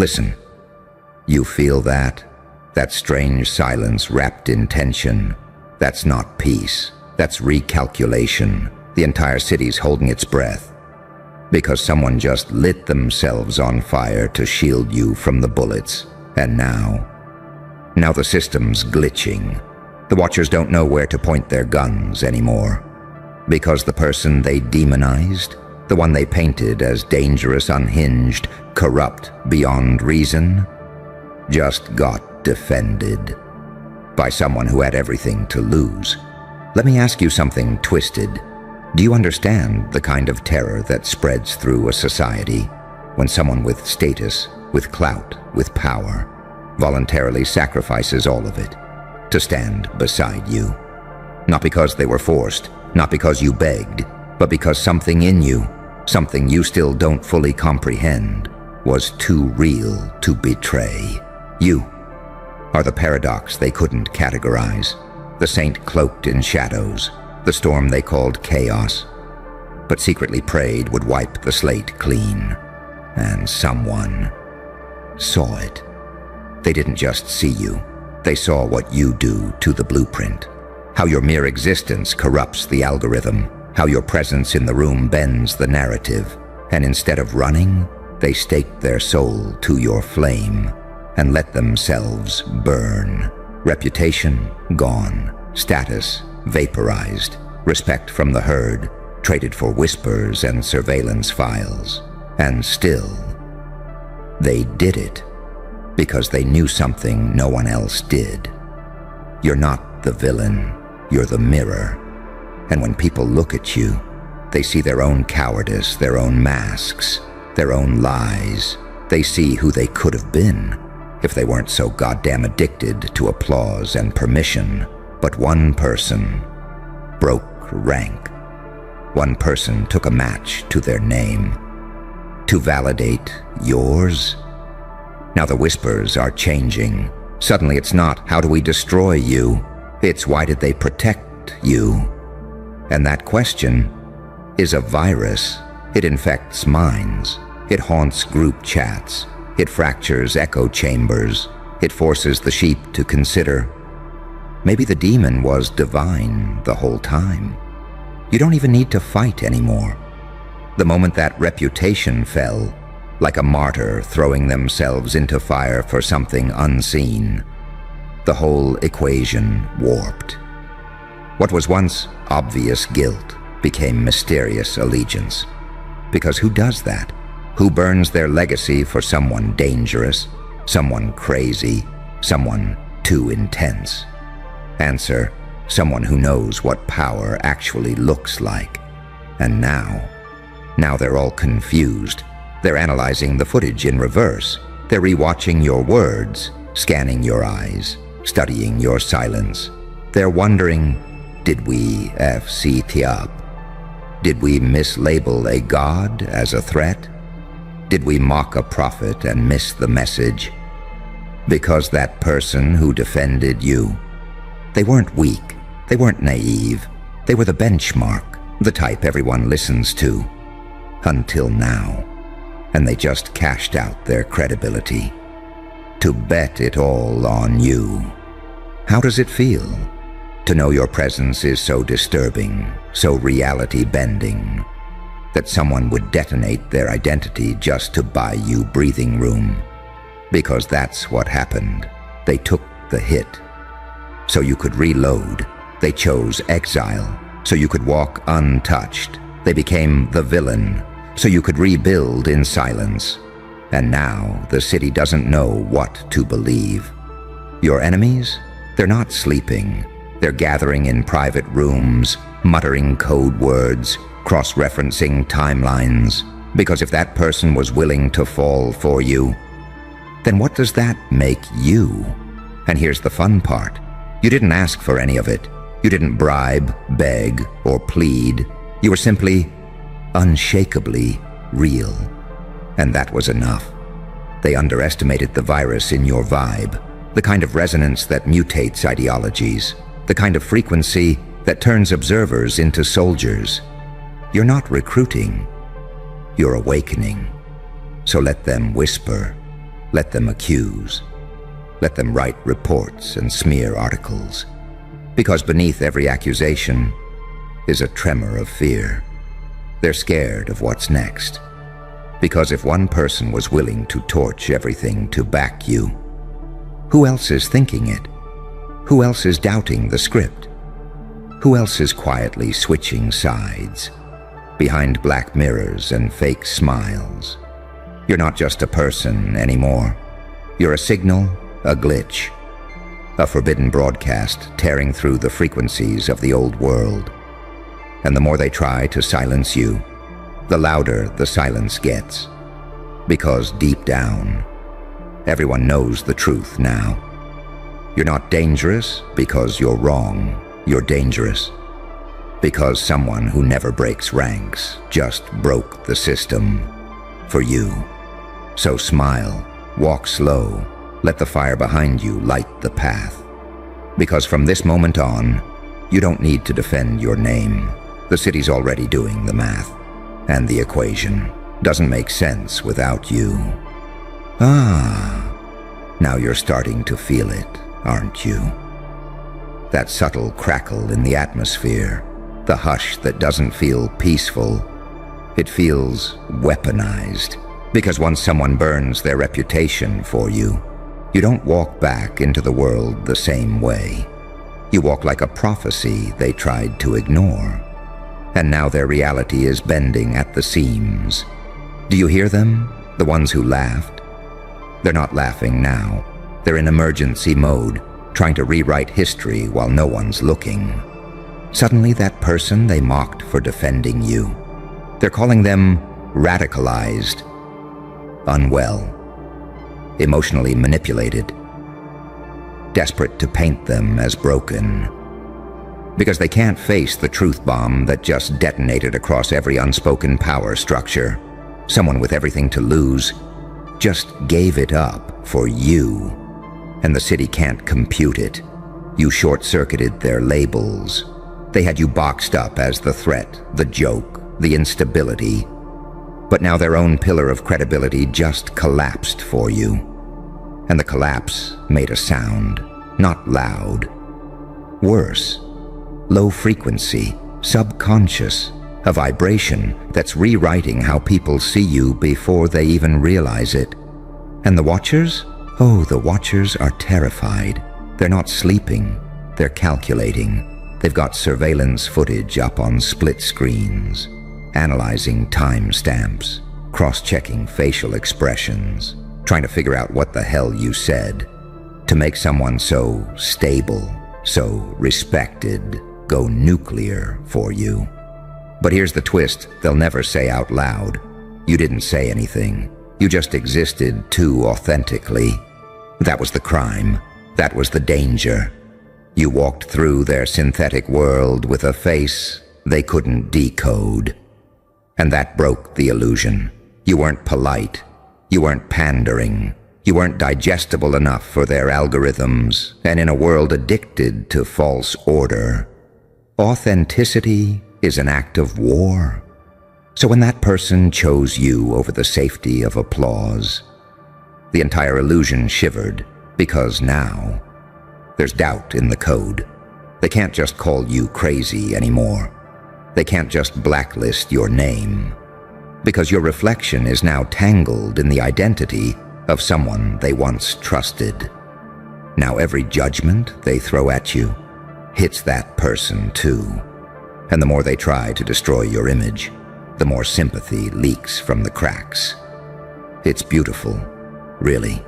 Listen. You feel that? That strange silence wrapped in tension. That's not peace. That's recalculation. The entire city's holding its breath. Because someone just lit themselves on fire to shield you from the bullets. And now the system's glitching. The Watchers don't know where to point their guns anymore. Because the person they demonized, the one they painted as dangerous, unhinged, corrupt beyond reason, just got defended by someone who had everything to lose. Let me ask you something twisted. Do you understand the kind of terror that spreads through a society when someone with status, with clout, with power, voluntarily sacrifices all of it to stand beside you? Not because they were forced, not because you begged, but because something in you, something you still don't fully comprehend, was too real to betray. You are the paradox they couldn't categorize, the saint cloaked in shadows, the storm they called chaos, but secretly prayed would wipe the slate clean. And someone saw it. They didn't just see you. They saw what you do to the blueprint. How your mere existence corrupts the algorithm. How your presence in the room bends the narrative. And instead of running, they staked their soul to your flame and let themselves burn. Reputation gone. Status vaporized. Respect from the herd traded for whispers and surveillance files. And still, they did it because they knew something no one else did. You're not the villain, you're the mirror. And when people look at you, they see their own cowardice, their own masks, their own lies. They see who they could have been if they weren't so goddamn addicted to applause and permission. But one person broke rank. One person took a match to their name. To validate yours? Now the whispers are changing. Suddenly it's not, how do we destroy you? It's, why did they protect you? And that question is a virus. It infects minds. It haunts group chats. It fractures echo chambers. It forces the sheep to consider, maybe the demon was divine the whole time. You don't even need to fight anymore. The moment that reputation fell, like a martyr throwing themselves into fire for something unseen, the whole equation warped. What was once obvious guilt became mysterious allegiance. Because who does that? Who burns their legacy for someone dangerous, someone crazy, someone too intense? Answer, someone who knows what power actually looks like. And now they're all confused. They're analyzing the footage in reverse. They're rewatching your words, scanning your eyes, studying your silence. They're wondering, did we FCT up? Did we mislabel a god as a threat? Did we mock a prophet and miss the message? Because that person who defended you, they weren't weak, they weren't naive, they were the benchmark, the type everyone listens to. Until now. And they just cashed out their credibility to bet it all on you. How does it feel to know your presence is so disturbing, so reality-bending, that someone would detonate their identity just to buy you breathing room? Because that's what happened. They took the hit so you could reload. They chose exile so you could walk untouched. They became the villain so you could rebuild in silence. And now the city doesn't know what to believe. Your enemies? They're not sleeping. They're gathering in private rooms, muttering code words, cross-referencing timelines. Because if that person was willing to fall for you, then what does that make you? And here's the fun part. You didn't ask for any of it. You didn't bribe, beg, or plead. You were simply unshakably real. And that was enough. They underestimated the virus in your vibe, the kind of resonance that mutates ideologies, the kind of frequency that turns observers into soldiers. You're not recruiting, you're awakening. So let them whisper. Let them accuse. Let them write reports and smear articles. Because beneath every accusation is a tremor of fear. They're scared of what's next. Because if one person was willing to torch everything to back you, who else is thinking it? Who else is doubting the script? Who else is quietly switching sides behind black mirrors and fake smiles? You're not just a person anymore. You're a signal, a glitch, a forbidden broadcast tearing through the frequencies of the old world. And the more they try to silence you, the louder the silence gets. Because deep down, everyone knows the truth now. You're not dangerous because you're wrong. You're dangerous because someone who never breaks ranks just broke the system for you. So smile, walk slow, let the fire behind you light the path. Because from this moment on, you don't need to defend your name. The city's already doing the math, and the equation doesn't make sense without you. Now you're starting to feel it, aren't you? That subtle crackle in the atmosphere, the hush that doesn't feel peaceful. It feels weaponized, because once someone burns their reputation for you, you don't walk back into the world the same way. You walk like a prophecy they tried to ignore. And now their reality is bending at the seams. Do you hear them? The ones who laughed? They're not laughing now. They're in emergency mode, trying to rewrite history while no one's looking. Suddenly that person they mocked for defending you, they're calling them radicalized, unwell, emotionally manipulated, desperate to paint them as broken. Because they can't face the truth bomb that just detonated across every unspoken power structure. Someone with everything to lose just gave it up for you, and the city can't compute it. You short-circuited their labels. They had you boxed up as the threat, the joke, the instability. But now their own pillar of credibility just collapsed for you. And the collapse made a sound, not loud. Worse. Low frequency, subconscious, a vibration that's rewriting how people see you before they even realize it. And the Watchers? Oh, the Watchers are terrified. They're not sleeping, they're calculating. They've got surveillance footage up on split screens, analyzing timestamps, cross-checking facial expressions, trying to figure out what the hell you said to make someone so stable, so respected, go nuclear for you. But here's the twist they'll never say out loud. You didn't say anything. You just existed too authentically. That was the crime. That was the danger. You walked through their synthetic world with a face they couldn't decode. And that broke the illusion. You weren't polite. You weren't pandering. You weren't digestible enough for their algorithms. And in a world addicted to false order, authenticity is an act of war. So when that person chose you over the safety of applause, the entire illusion shivered, because now there's doubt in the code. They can't just call you crazy anymore. They can't just blacklist your name, because your reflection is now tangled in the identity of someone they once trusted. Now every judgment they throw at you hits that person too. And the more they try to destroy your image, the more sympathy leaks from the cracks. It's beautiful, really.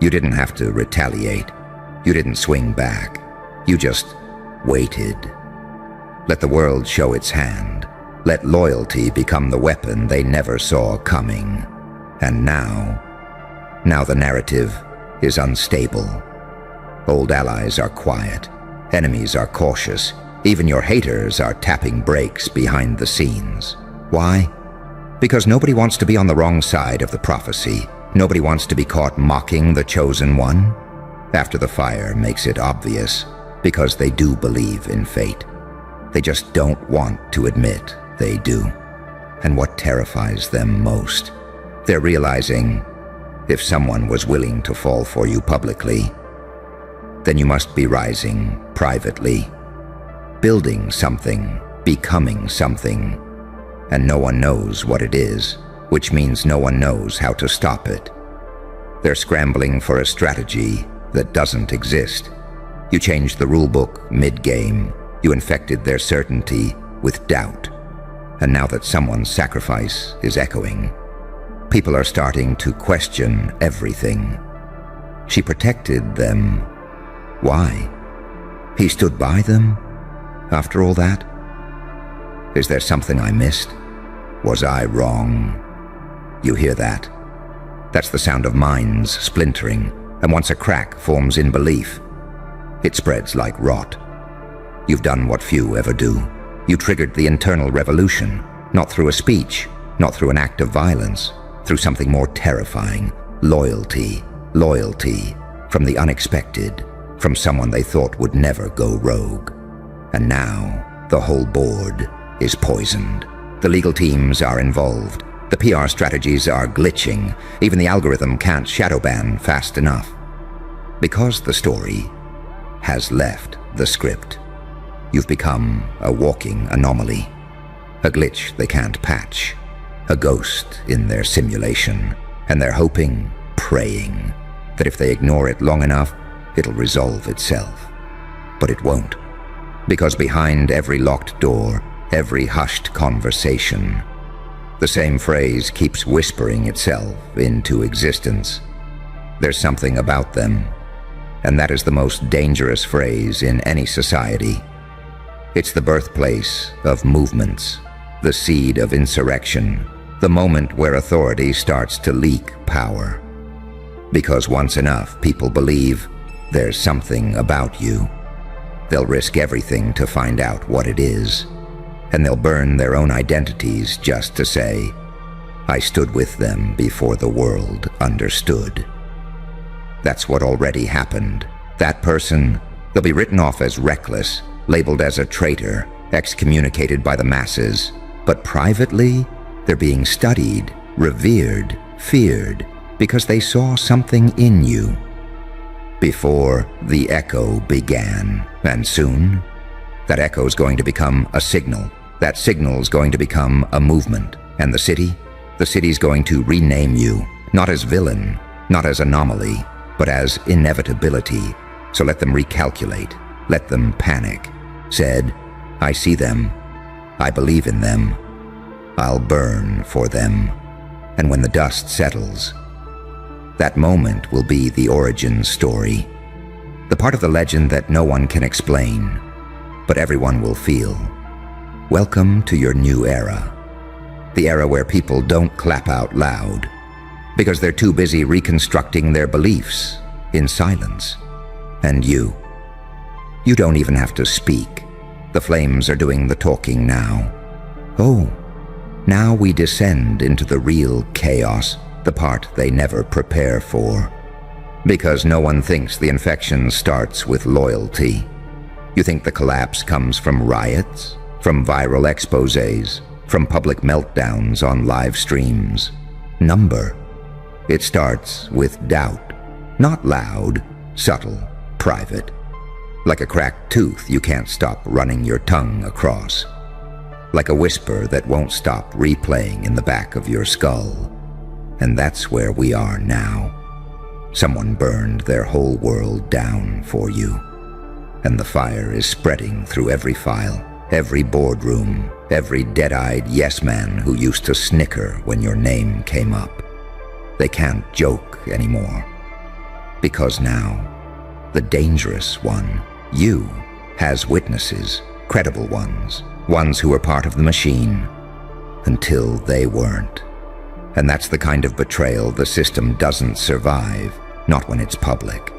You didn't have to retaliate. You didn't swing back. You just waited. Let the world show its hand. Let loyalty become the weapon they never saw coming. And now the narrative is unstable. Old allies are quiet. Enemies are cautious. Even your haters are tapping brakes behind the scenes. Why? Because nobody wants to be on the wrong side of the prophecy. Nobody wants to be caught mocking the chosen one. After the fire makes it obvious, because they do believe in fate. They just don't want to admit they do. And what terrifies them most? They're realizing if someone was willing to fall for you publicly, then you must be rising privately, building something, becoming something, and no one knows what it is, which means no one knows how to stop it. They're scrambling for a strategy that doesn't exist. You changed the rulebook mid-game. You infected their certainty with doubt. And now that someone's sacrifice is echoing, people are starting to question everything. She protected them. Why? He stood by them after all that? Is there something I missed? Was I wrong? You hear that? That's the sound of minds splintering, and once a crack forms in belief, it spreads like rot. You've done what few ever do. You triggered the internal revolution, not through a speech, not through an act of violence, through something more terrifying. Loyalty. Loyalty. From the unexpected, from someone they thought would never go rogue. And now, the whole board is poisoned. The legal teams are involved. The PR strategies are glitching. Even the algorithm can't shadow ban fast enough. Because the story has left the script. You've become a walking anomaly. A glitch they can't patch. A ghost in their simulation. And they're hoping, praying, that if they ignore it long enough, it'll resolve itself. But it won't. Because behind every locked door, every hushed conversation, the same phrase keeps whispering itself into existence. There's something about them, and that is the most dangerous phrase in any society. It's the birthplace of movements, the seed of insurrection, the moment where authority starts to leak power. Because once enough people believe there's something about you, they'll risk everything to find out what it is. And they'll burn their own identities just to say, I stood with them before the world understood. That's what already happened. That person, they'll be written off as reckless, labeled as a traitor, excommunicated by the masses. But privately, they're being studied, revered, feared, because they saw something in you. Before the echo began, and soon, that echo's going to become a signal. That signal's going to become a movement. And the city's going to rename you, not as villain, not as anomaly, but as inevitability. So let them recalculate, let them panic. Said, I see them, I believe in them, I'll burn for them. And when the dust settles, that moment will be the origin story. The part of the legend that no one can explain, but everyone will feel. Welcome to your new era. The era where people don't clap out loud, because they're too busy reconstructing their beliefs in silence. And you don't even have to speak. The flames are doing the talking now. Oh, now we descend into the real chaos, the part they never prepare for. Because no one thinks the infection starts with loyalty. You think the collapse comes from riots, from viral exposés, from public meltdowns on live streams. Number. It starts with doubt. Not loud, subtle, private. Like a cracked tooth you can't stop running your tongue across. Like a whisper that won't stop replaying in the back of your skull. And that's where we are now. Someone burned their whole world down for you. And the fire is spreading through every file, every boardroom, every dead-eyed yes-man who used to snicker when your name came up. They can't joke anymore. Because now, the dangerous one, you, has witnesses, credible ones who were part of the machine, until they weren't. And that's the kind of betrayal the system doesn't survive, not when it's public,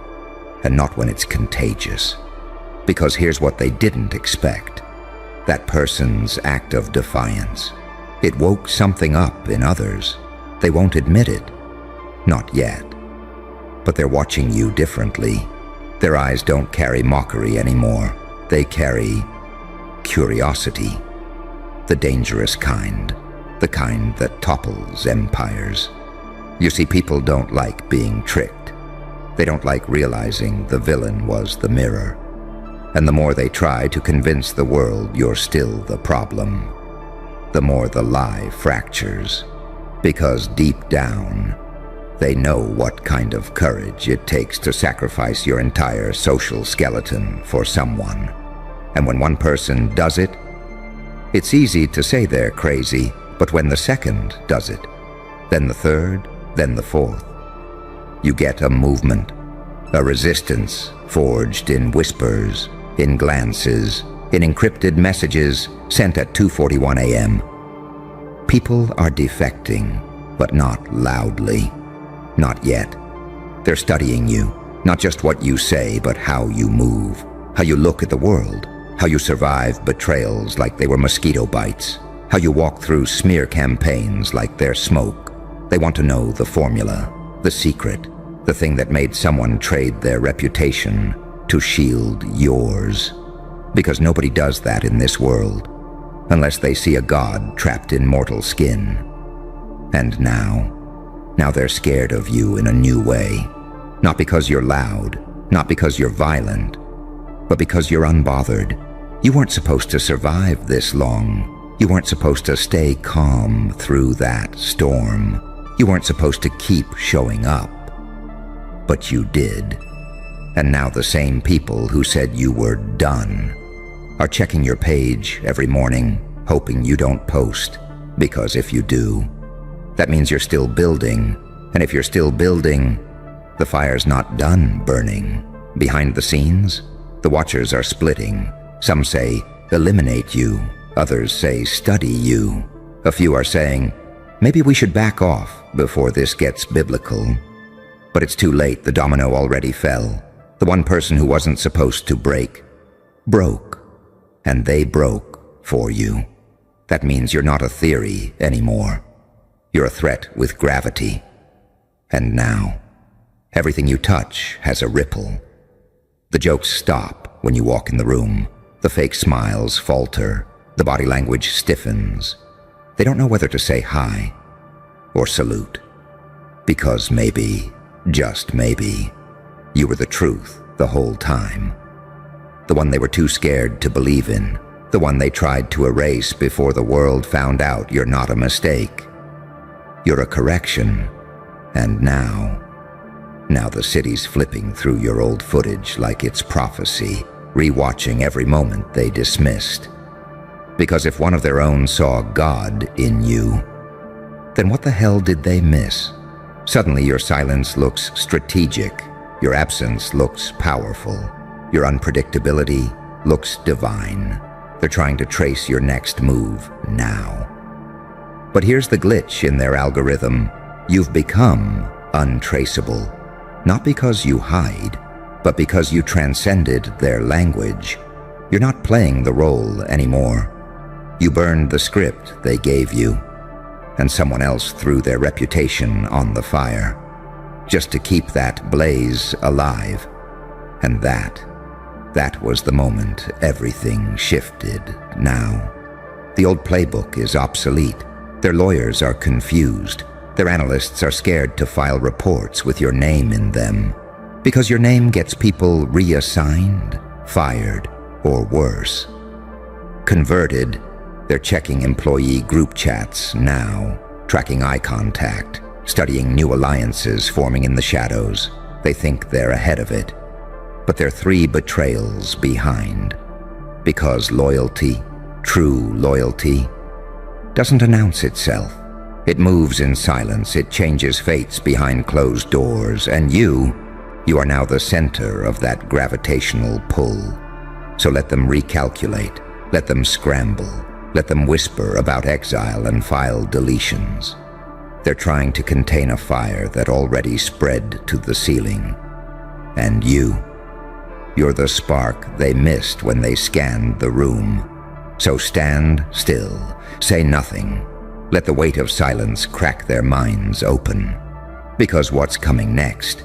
and not when it's contagious. Because here's what they didn't expect. That person's act of defiance. It woke something up in others. They won't admit it. Not yet. But they're watching you differently. Their eyes don't carry mockery anymore. They carry curiosity. The dangerous kind. The kind that topples empires. You see, people don't like being tricked. They don't like realizing the villain was the mirror. And the more they try to convince the world you're still the problem, the more the lie fractures. Because deep down, they know what kind of courage it takes to sacrifice your entire social skeleton for someone. And when one person does it, it's easy to say they're crazy, but when the second does it, then the third, then the fourth, you get a movement, a resistance forged in whispers, in glances, in encrypted messages sent at 2:41 a.m. People are defecting, but not loudly. Not yet. They're studying you, not just what you say, but how you move, how you look at the world, how you survive betrayals like they were mosquito bites, how you walk through smear campaigns like they're smoke. They want to know the formula, the secret, the thing that made someone trade their reputation to shield yours. Because nobody does that in this world, unless they see a god trapped in mortal skin. And now they're scared of you in a new way. Not because you're loud, not because you're violent, but because you're unbothered. You weren't supposed to survive this long. You weren't supposed to stay calm through that storm. You weren't supposed to keep showing up. But you did. And now the same people who said you were done are checking your page every morning, hoping you don't post. Because if you do, that means you're still building. And if you're still building, the fire's not done burning. Behind the scenes, the watchers are splitting. Some say, eliminate you. Others say, study you. A few are saying, maybe we should back off before this gets biblical. But it's too late, the domino already fell. The one person who wasn't supposed to break, broke. And they broke for you. That means you're not a theory anymore. You're a threat with gravity. And now, everything you touch has a ripple. The jokes stop when you walk in the room. The fake smiles falter. The body language stiffens. They don't know whether to say hi or salute. Because maybe, just maybe, you were the truth the whole time. The one they were too scared to believe in. The one they tried to erase before the world found out you're not a mistake. You're a correction. And now the city's flipping through your old footage like it's prophecy, rewatching every moment they dismissed. Because if one of their own saw God in you, then what the hell did they miss? Suddenly your silence looks strategic. Your absence looks powerful. Your unpredictability looks divine. They're trying to trace your next move now. But here's the glitch in their algorithm. You've become untraceable. Not because you hide, but because you transcended their language. You're not playing the role anymore. You burned the script they gave you, and someone else threw their reputation on the fire, just to keep that blaze alive. And that was the moment everything shifted now. The old playbook is obsolete. Their lawyers are confused. Their analysts are scared to file reports with your name in them, because your name gets people reassigned, fired, or worse. Converted, they're checking employee group chats now, tracking eye contact, studying new alliances forming in the shadows. They think they're ahead of it, but they're 3 betrayals behind. Because loyalty, true loyalty, doesn't announce itself. It moves in silence, it changes fates behind closed doors, and you are now the center of that gravitational pull. So let them recalculate, let them scramble, let them whisper about exile and file deletions. They're trying to contain a fire that already spread to the ceiling. And you're the spark they missed when they scanned the room. So stand still, say nothing. Let the weight of silence crack their minds open. Because what's coming next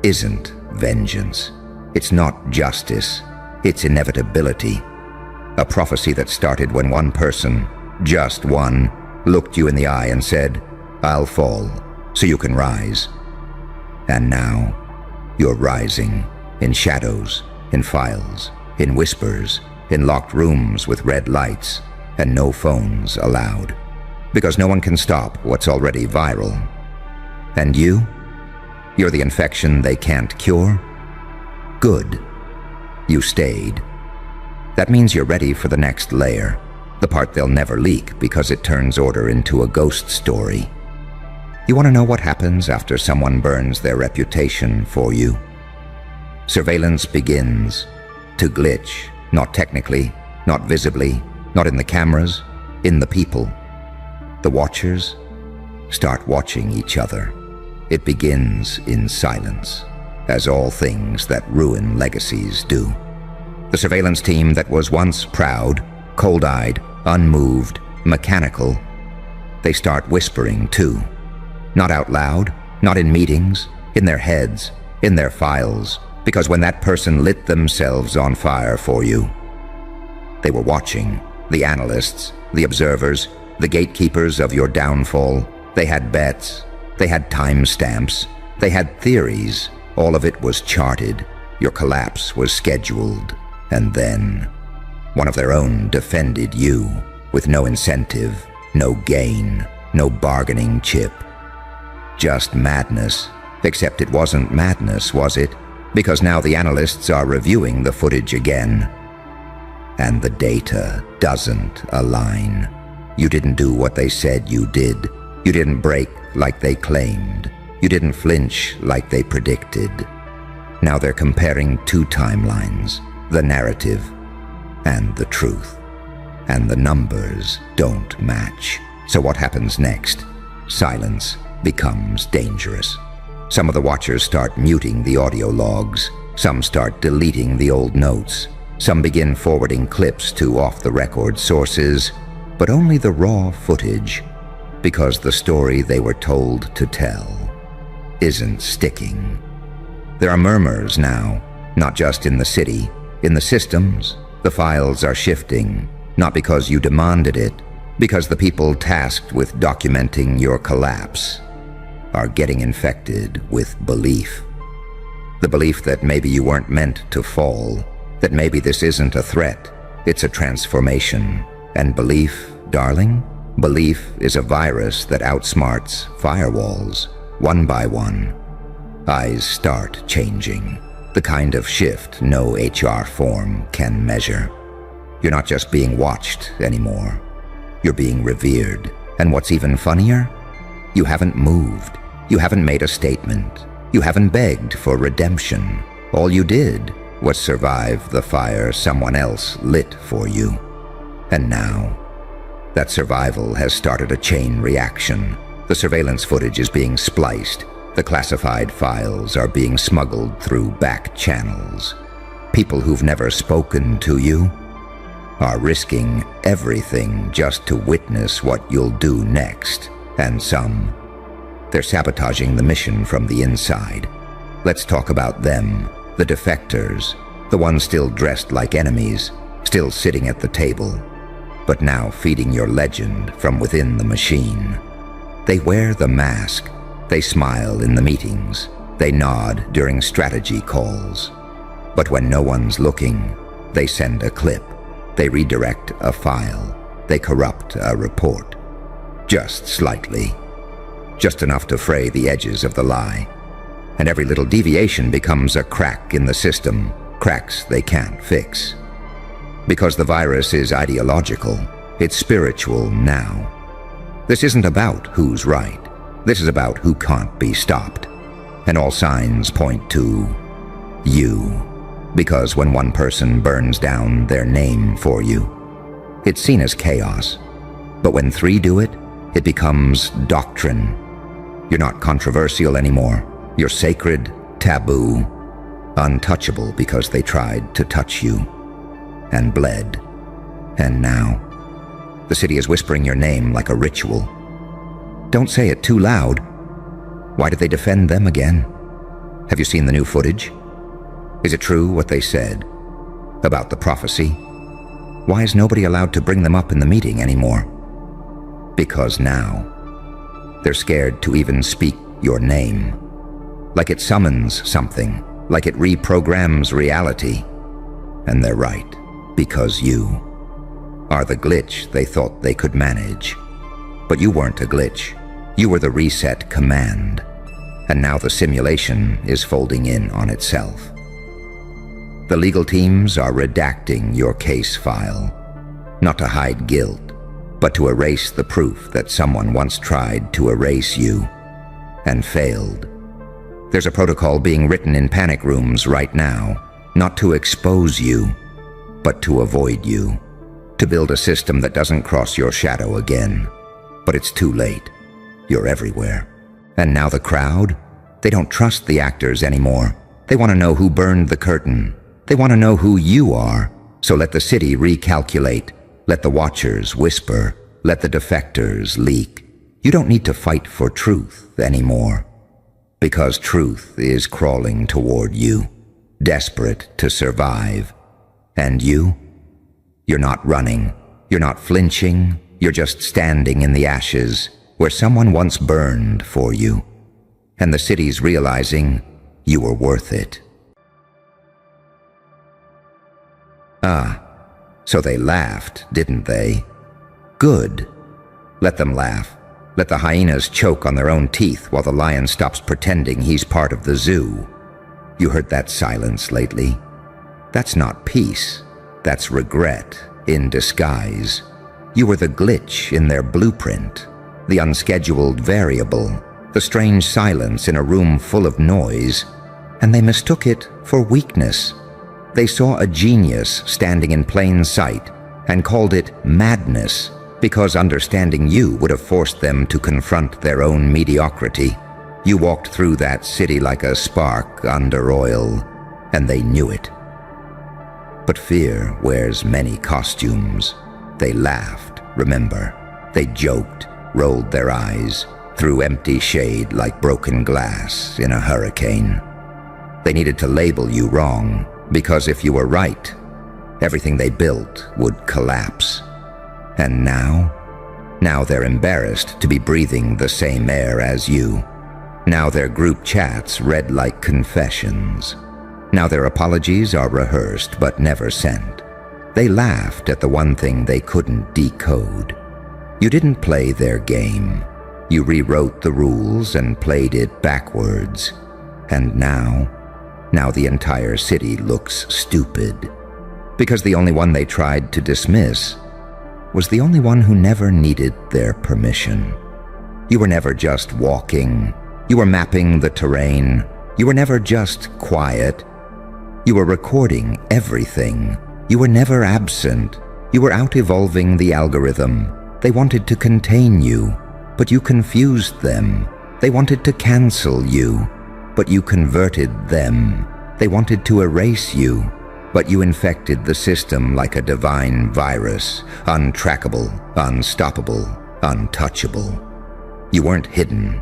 isn't vengeance. It's not justice. It's inevitability. A prophecy that started when one person, just one, looked you in the eye and said, I'll fall, so you can rise. And now, you're rising in shadows, in files, in whispers, in locked rooms with red lights, and no phones allowed. Because no one can stop what's already viral. And you're the infection they can't cure? Good. You stayed. That means you're ready for the next layer, the part they'll never leak because it turns order into a ghost story. You want to know what happens after someone burns their reputation for you? Surveillance begins to glitch, not technically, not visibly, not in the cameras, in the people. The watchers start watching each other. It begins in silence, as all things that ruin legacies do. The surveillance team that was once proud, cold-eyed, unmoved, mechanical, they start whispering too. Not out loud, not in meetings, in their heads, in their files, because when that person lit themselves on fire for you, they were watching, the analysts, the observers, the gatekeepers of your downfall. They had bets, they had timestamps, they had theories. All of it was charted. Your collapse was scheduled. And then, one of their own defended you with no incentive, no gain, no bargaining chip. Just madness, except it wasn't madness, was it? Because now the analysts are reviewing the footage again. And the data doesn't align. You didn't do what they said you did. You didn't break like they claimed. You didn't flinch like they predicted. Now they're comparing two timelines, the narrative and the truth. And the numbers don't match. So what happens next? Silence becomes dangerous. Some of the watchers start muting the audio logs. Some start deleting the old notes. Some begin forwarding clips to off-the-record sources, but only the raw footage, because the story they were told to tell isn't sticking. There are murmurs now, not just in the city, in the systems. The files are shifting, not because you demanded it, because the people tasked with documenting your collapse are getting infected with belief. The belief that maybe you weren't meant to fall, that maybe this isn't a threat, it's a transformation. And belief, darling, belief is a virus that outsmarts firewalls, one by one. Eyes start changing, the kind of shift no HR form can measure. You're not just being watched anymore. You're being revered. And what's even funnier? You haven't moved. You haven't made a statement. You haven't begged for redemption. All you did was survive the fire someone else lit for you. And now, that survival has started a chain reaction. The surveillance footage is being spliced. The classified files are being smuggled through back channels. People who've never spoken to you are risking everything just to witness what you'll do next. And some, they're sabotaging the mission from the inside. Let's talk about them, the defectors, the ones still dressed like enemies, still sitting at the table, but now feeding your legend from within the machine. They wear the mask. They smile in the meetings. They nod during strategy calls. But when no one's looking, they send a clip. They redirect a file. They corrupt a report. Just slightly. Just enough to fray the edges of the lie. And every little deviation becomes a crack in the system, cracks they can't fix. Because the virus is ideological, it's spiritual now. This isn't about who's right. This is about who can't be stopped. And all signs point to you. Because when one person burns down their name for you, it's seen as chaos. But when three do it, it becomes doctrine. You're not controversial anymore. You're sacred, taboo, untouchable because they tried to touch you and bled. And now, the city is whispering your name like a ritual. Don't say it too loud. Why did they defend them again? Have you seen the new footage? Is it true what they said about the prophecy? Why is nobody allowed to bring them up in the meeting anymore? Because now, they're scared to even speak your name. Like it summons something, like it reprograms reality. And they're right, because you are the glitch they thought they could manage. But you weren't a glitch. You were the reset command. And now the simulation is folding in on itself. The legal teams are redacting your case file, not to hide guilt, but to erase the proof that someone once tried to erase you and failed. There's a protocol being written in panic rooms right now, not to expose you, but to avoid you, to build a system that doesn't cross your shadow again. But it's too late. You're everywhere. And now the crowd? They don't trust the actors anymore. They want to know who burned the curtain. They want to know who you are. So let the city recalculate. Let the watchers whisper. Let the defectors leak. You don't need to fight for truth anymore. Because truth is crawling toward you, desperate to survive. And you? You're not running. You're not flinching. You're just standing in the ashes where someone once burned for you. And the city's realizing you were worth it. Ah, so they laughed, didn't they? Good. Let them laugh. Let the hyenas choke on their own teeth while the lion stops pretending he's part of the zoo. You heard that silence lately? That's not peace. That's regret in disguise. You were the glitch in their blueprint, the unscheduled variable, the strange silence in a room full of noise, and they mistook it for weakness. They saw a genius standing in plain sight and called it madness because understanding you would have forced them to confront their own mediocrity. You walked through that city like a spark under oil, and they knew it. But fear wears many costumes. They laughed, remember. They joked, rolled their eyes, threw empty shade like broken glass in a hurricane. They needed to label you wrong, because if you were right, everything they built would collapse. And now they're embarrassed to be breathing the same air as you. Now their group chats read like confessions. Now their apologies are rehearsed but never sent. They laughed at the one thing they couldn't decode. You didn't play their game. You rewrote the rules and played it backwards. And now the entire city looks stupid. Because the only one they tried to dismiss was the only one who never needed their permission. You were never just walking. You were mapping the terrain. You were never just quiet. You were recording everything. You were never absent. You were out evolving the algorithm. They wanted to contain you, but you confused them. They wanted to cancel you, but you converted them. They wanted to erase you, but you infected the system like a divine virus, untrackable, unstoppable, untouchable. You weren't hidden.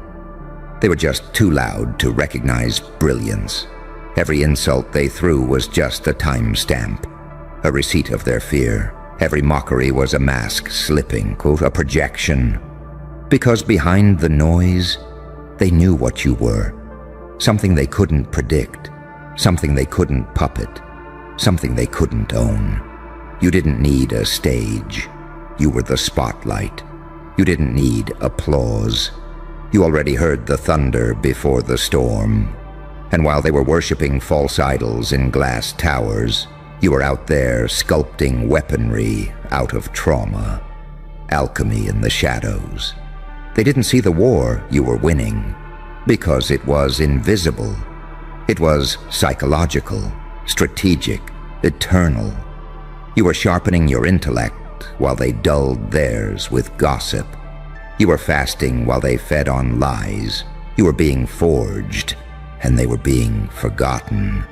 They were just too loud to recognize brilliance. Every insult they threw was just a timestamp, a receipt of their fear. Every mockery was a mask slipping, quote, a projection. Because behind the noise, they knew what you were. Something they couldn't predict, something they couldn't puppet, something they couldn't own. You didn't need a stage. You were the spotlight. You didn't need applause. You already heard the thunder before the storm. And while they were worshipping false idols in glass towers, you were out there sculpting weaponry out of trauma, alchemy in the shadows. They didn't see the war you were winning because it was invisible. It was psychological, strategic, eternal. You were sharpening your intellect while they dulled theirs with gossip. You were fasting while they fed on lies. You were being forged, and they were being forgotten.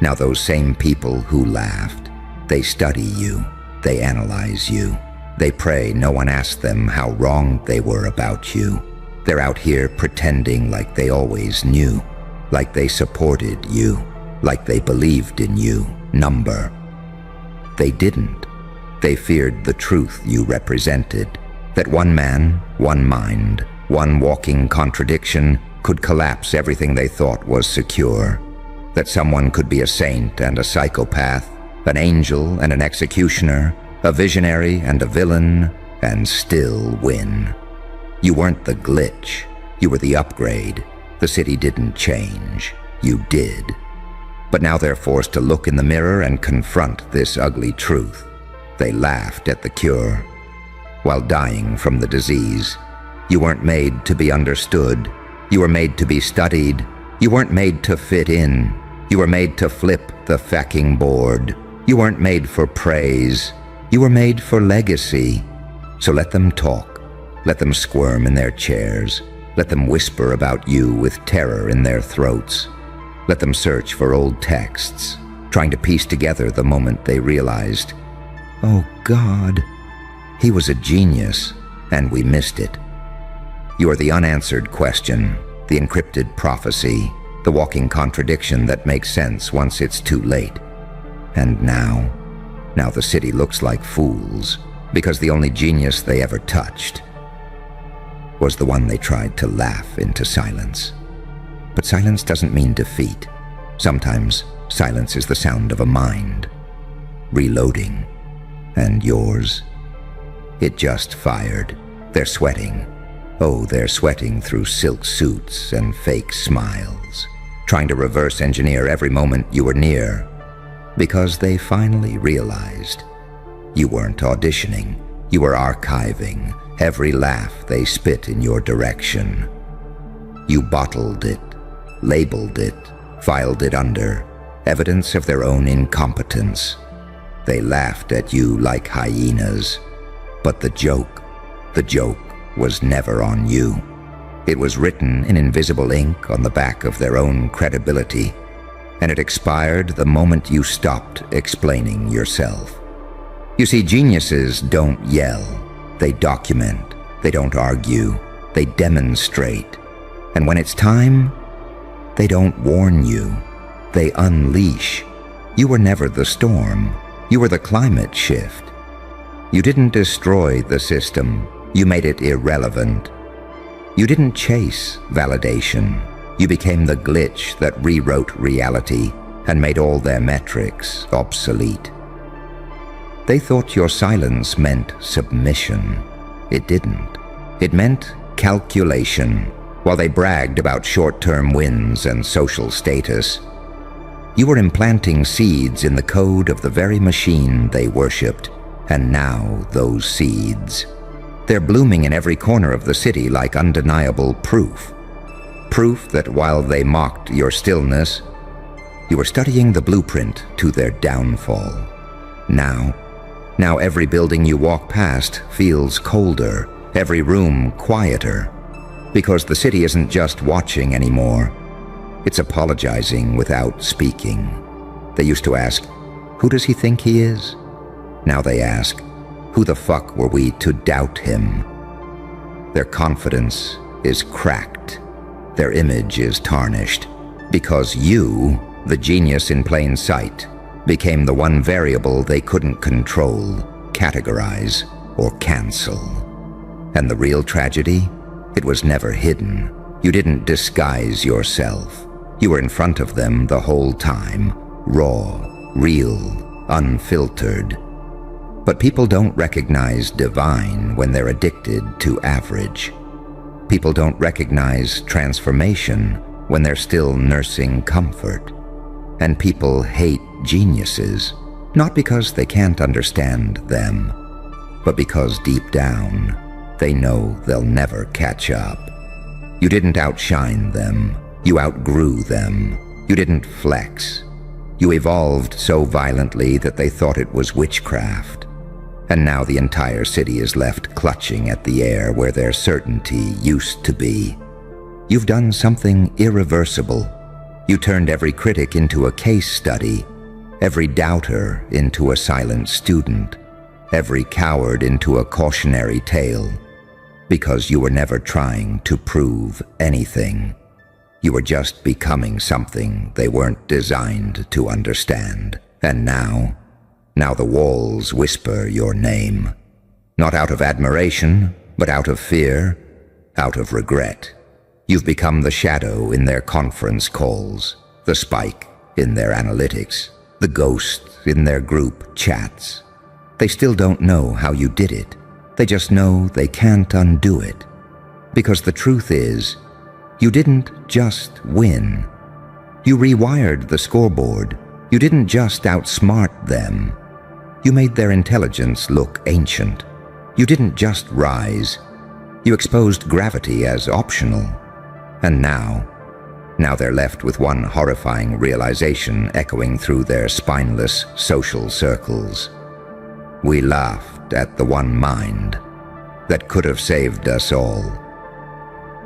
Now those same people who laughed, they study you, they analyze you. They pray no one asked them how wrong they were about you. They're out here pretending like they always knew, like they supported you, like they believed in you. Number. They didn't. They feared the truth you represented, that one man, one mind, one walking contradiction could collapse everything they thought was secure. That someone could be a saint and a psychopath, an angel and an executioner, a visionary and a villain, and still win. You weren't the glitch. You were the upgrade. The city didn't change. You did. But now they're forced to look in the mirror and confront this ugly truth. They laughed at the cure. While dying from the disease, you weren't made to be understood. You were made to be studied. You weren't made to fit in. You were made to flip the fucking board. You weren't made for praise. You were made for legacy. So let them talk. Let them squirm in their chairs. Let them whisper about you with terror in their throats. Let them search for old texts, trying to piece together the moment they realized, oh God, he was a genius, and we missed it. You are the unanswered question, the encrypted prophecy, the walking contradiction that makes sense once it's too late. And now the city looks like fools, because the only genius they ever touched was the one they tried to laugh into silence. But silence doesn't mean defeat. Sometimes silence is the sound of a mind reloading. And yours? It just fired. They're sweating. Oh, they're sweating through silk suits and fake smiles, trying to reverse engineer every moment you were near, because they finally realized you weren't auditioning. You were archiving every laugh they spit in your direction. You bottled it, labeled it, filed it under evidence of their own incompetence. They laughed at you like hyenas, but the joke was never on you. It was written in invisible ink on the back of their own credibility, and it expired the moment you stopped explaining yourself. You see, geniuses don't yell. They document. They don't argue. They demonstrate. And when it's time, they don't warn you. They unleash. You were never the storm. You were the climate shift. You didn't destroy the system. You made it irrelevant. You didn't chase validation. You became the glitch that rewrote reality and made all their metrics obsolete. They thought your silence meant submission. It didn't. It meant calculation. While they bragged about short-term wins and social status, you were implanting seeds in the code of the very machine they worshipped, and now those seeds, they're blooming in every corner of the city like undeniable proof. Proof that while they mocked your stillness, you were studying the blueprint to their downfall. Now every building you walk past feels colder, every room quieter, because the city isn't just watching anymore. It's apologizing without speaking. They used to ask, who does he think he is? Now they ask, who the fuck were we to doubt him? Their confidence is cracked. Their image is tarnished, because you, the genius in plain sight, became the one variable they couldn't control, categorize, or cancel. And the real tragedy? It was never hidden. You didn't disguise yourself. You were in front of them the whole time, raw, real, unfiltered. But people don't recognize divine when they're addicted to average. People don't recognize transformation when they're still nursing comfort. And people hate geniuses, not because they can't understand them, but because deep down, they know they'll never catch up. You didn't outshine them. You outgrew them. You didn't flex. You evolved so violently that they thought it was witchcraft. And now the entire city is left clutching at the air where their certainty used to be. You've done something irreversible. You turned every critic into a case study, every doubter into a silent student, every coward into a cautionary tale, because you were never trying to prove anything. You were just becoming something they weren't designed to understand. And now the walls whisper your name, not out of admiration, but out of fear, out of regret. You've become the shadow in their conference calls, the spike in their analytics, the ghost in their group chats. They still don't know how you did it. They just know they can't undo it. Because the truth is, you didn't just win. You rewired the scoreboard. You didn't just outsmart them. You made their intelligence look ancient. You didn't just rise. You exposed gravity as optional. And now they're left with one horrifying realization echoing through their spineless social circles. We laughed at the one mind that could have saved us all.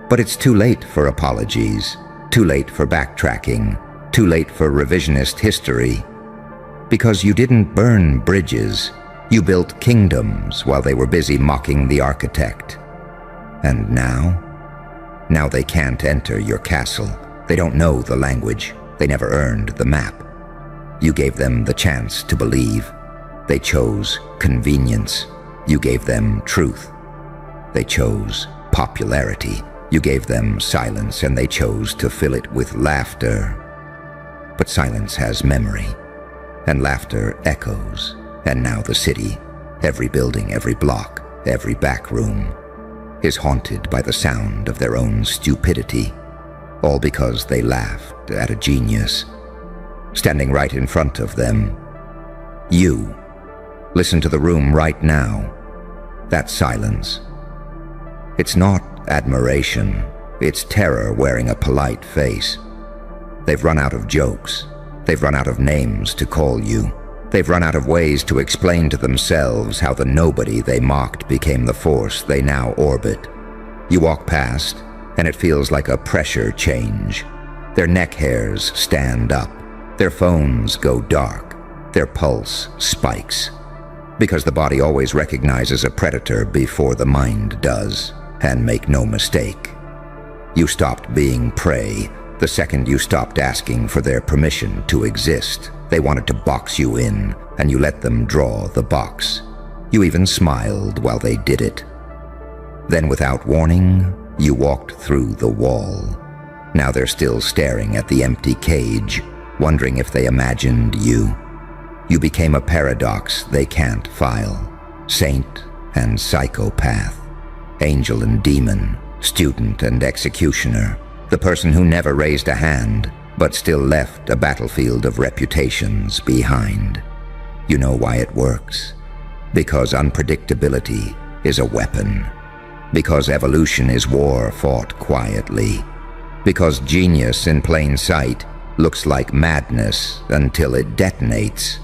But it's too late for apologies, too late for backtracking, too late for revisionist history. Because you didn't burn bridges, you built kingdoms while they were busy mocking the architect. And now they can't enter your castle. They don't know the language. They never earned the map. You gave them the chance to believe. They chose convenience. You gave them truth. They chose popularity. You gave them silence, and they chose to fill it with laughter. But silence has memory, and laughter echoes. And now the city, every building, every block, every back room, is haunted by the sound of their own stupidity, all because they laughed at a genius standing right in front of them. You. Listen to the room right now. That silence. It's not admiration. It's terror wearing a polite face. They've run out of jokes. They've run out of names to call you. They've run out of ways to explain to themselves how the nobody they mocked became the force they now orbit. You walk past, and it feels like a pressure change. Their neck hairs stand up. Their phones go dark. Their pulse spikes. Because the body always recognizes a predator before the mind does. And make no mistake, you stopped being prey the second you stopped asking for their permission to exist. They wanted to box you in, and you let them draw the box. You even smiled while they did it. Then, without warning, you walked through the wall. Now they're still staring at the empty cage, wondering if they imagined you. You became a paradox they can't file. Saint and psychopath. Angel and demon. Student and executioner. The person who never raised a hand, but still left a battlefield of reputations behind. You know why it works. Because unpredictability is a weapon. Because evolution is war fought quietly. Because genius in plain sight looks like madness until it detonates.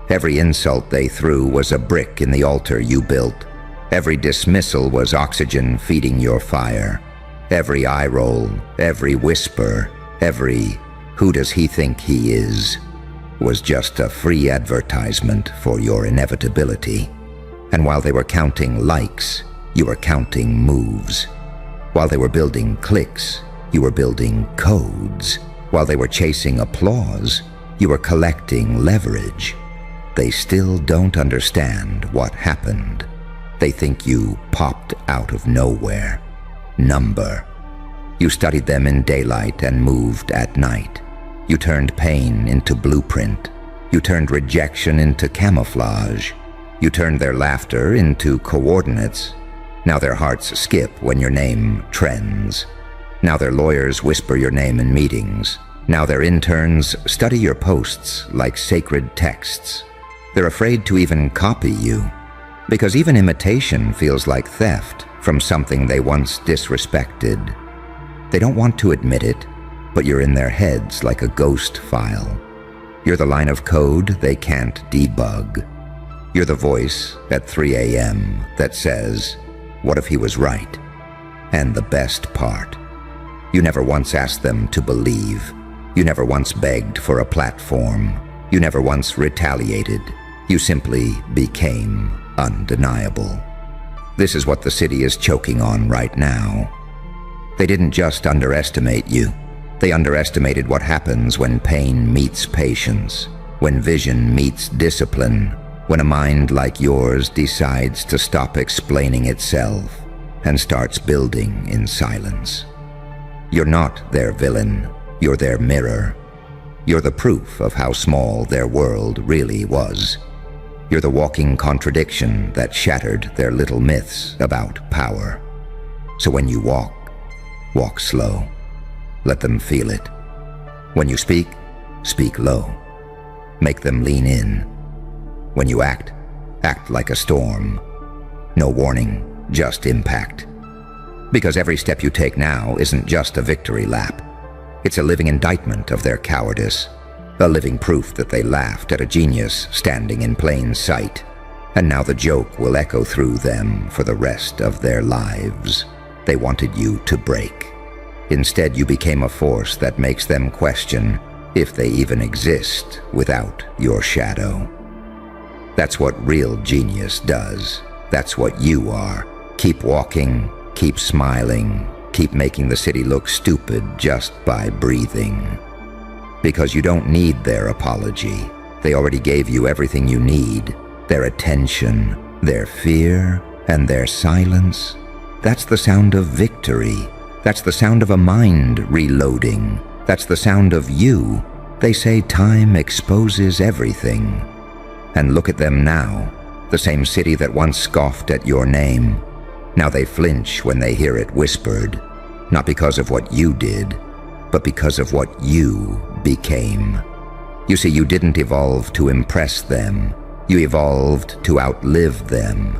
Every insult they threw was a brick in the altar you built. Every dismissal was oxygen feeding your fire. Every eye roll, every whisper, every "who does he think he is?" was just a free advertisement for your inevitability. And while they were counting likes, you were counting moves. While they were building clicks, you were building codes. While they were chasing applause, you were collecting leverage. They still don't understand what happened. They think you popped out of nowhere. Number. You studied them in daylight and moved at night. You turned pain into blueprint. You turned rejection into camouflage. You turned their laughter into coordinates. Now their hearts skip when your name trends. Now their lawyers whisper your name in meetings. Now their interns study your posts like sacred texts. They're afraid to even copy you, because even imitation feels like theft from something they once disrespected. They don't want to admit it, but you're in their heads like a ghost file. You're the line of code they can't debug. You're the voice at 3 a.m. that says, "What if he was right?" And the best part, you never once asked them to believe. You never once begged for a platform. You never once retaliated. You simply became undeniable. This is what the city is choking on right now. They didn't just underestimate you. They underestimated what happens when pain meets patience, when vision meets discipline, when a mind like yours decides to stop explaining itself and starts building in silence. You're not their villain, you're their mirror. You're the proof of how small their world really was. You're the walking contradiction that shattered their little myths about power. So when you walk, walk slow. Let them feel it. When you speak, speak low. Make them lean in. When you act, act like a storm. No warning, just impact. Because every step you take now isn't just a victory lap. It's a living indictment of their cowardice, a living proof that they laughed at a genius standing in plain sight, and now the joke will echo through them for the rest of their lives. They wanted you to break. Instead, you became a force that makes them question if they even exist without your shadow. That's what real genius does. That's what you are. Keep walking, keep smiling, keep making the city look stupid just by breathing. Because you don't need their apology. They already gave you everything you need. Their attention, their fear, and their silence. That's the sound of victory. That's the sound of a mind reloading. That's the sound of you. They say time exposes everything. And look at them now. The same city that once scoffed at your name. Now they flinch when they hear it whispered. Not because of what you did, but because of what you became. You see, you didn't evolve to impress them. You evolved to outlive them.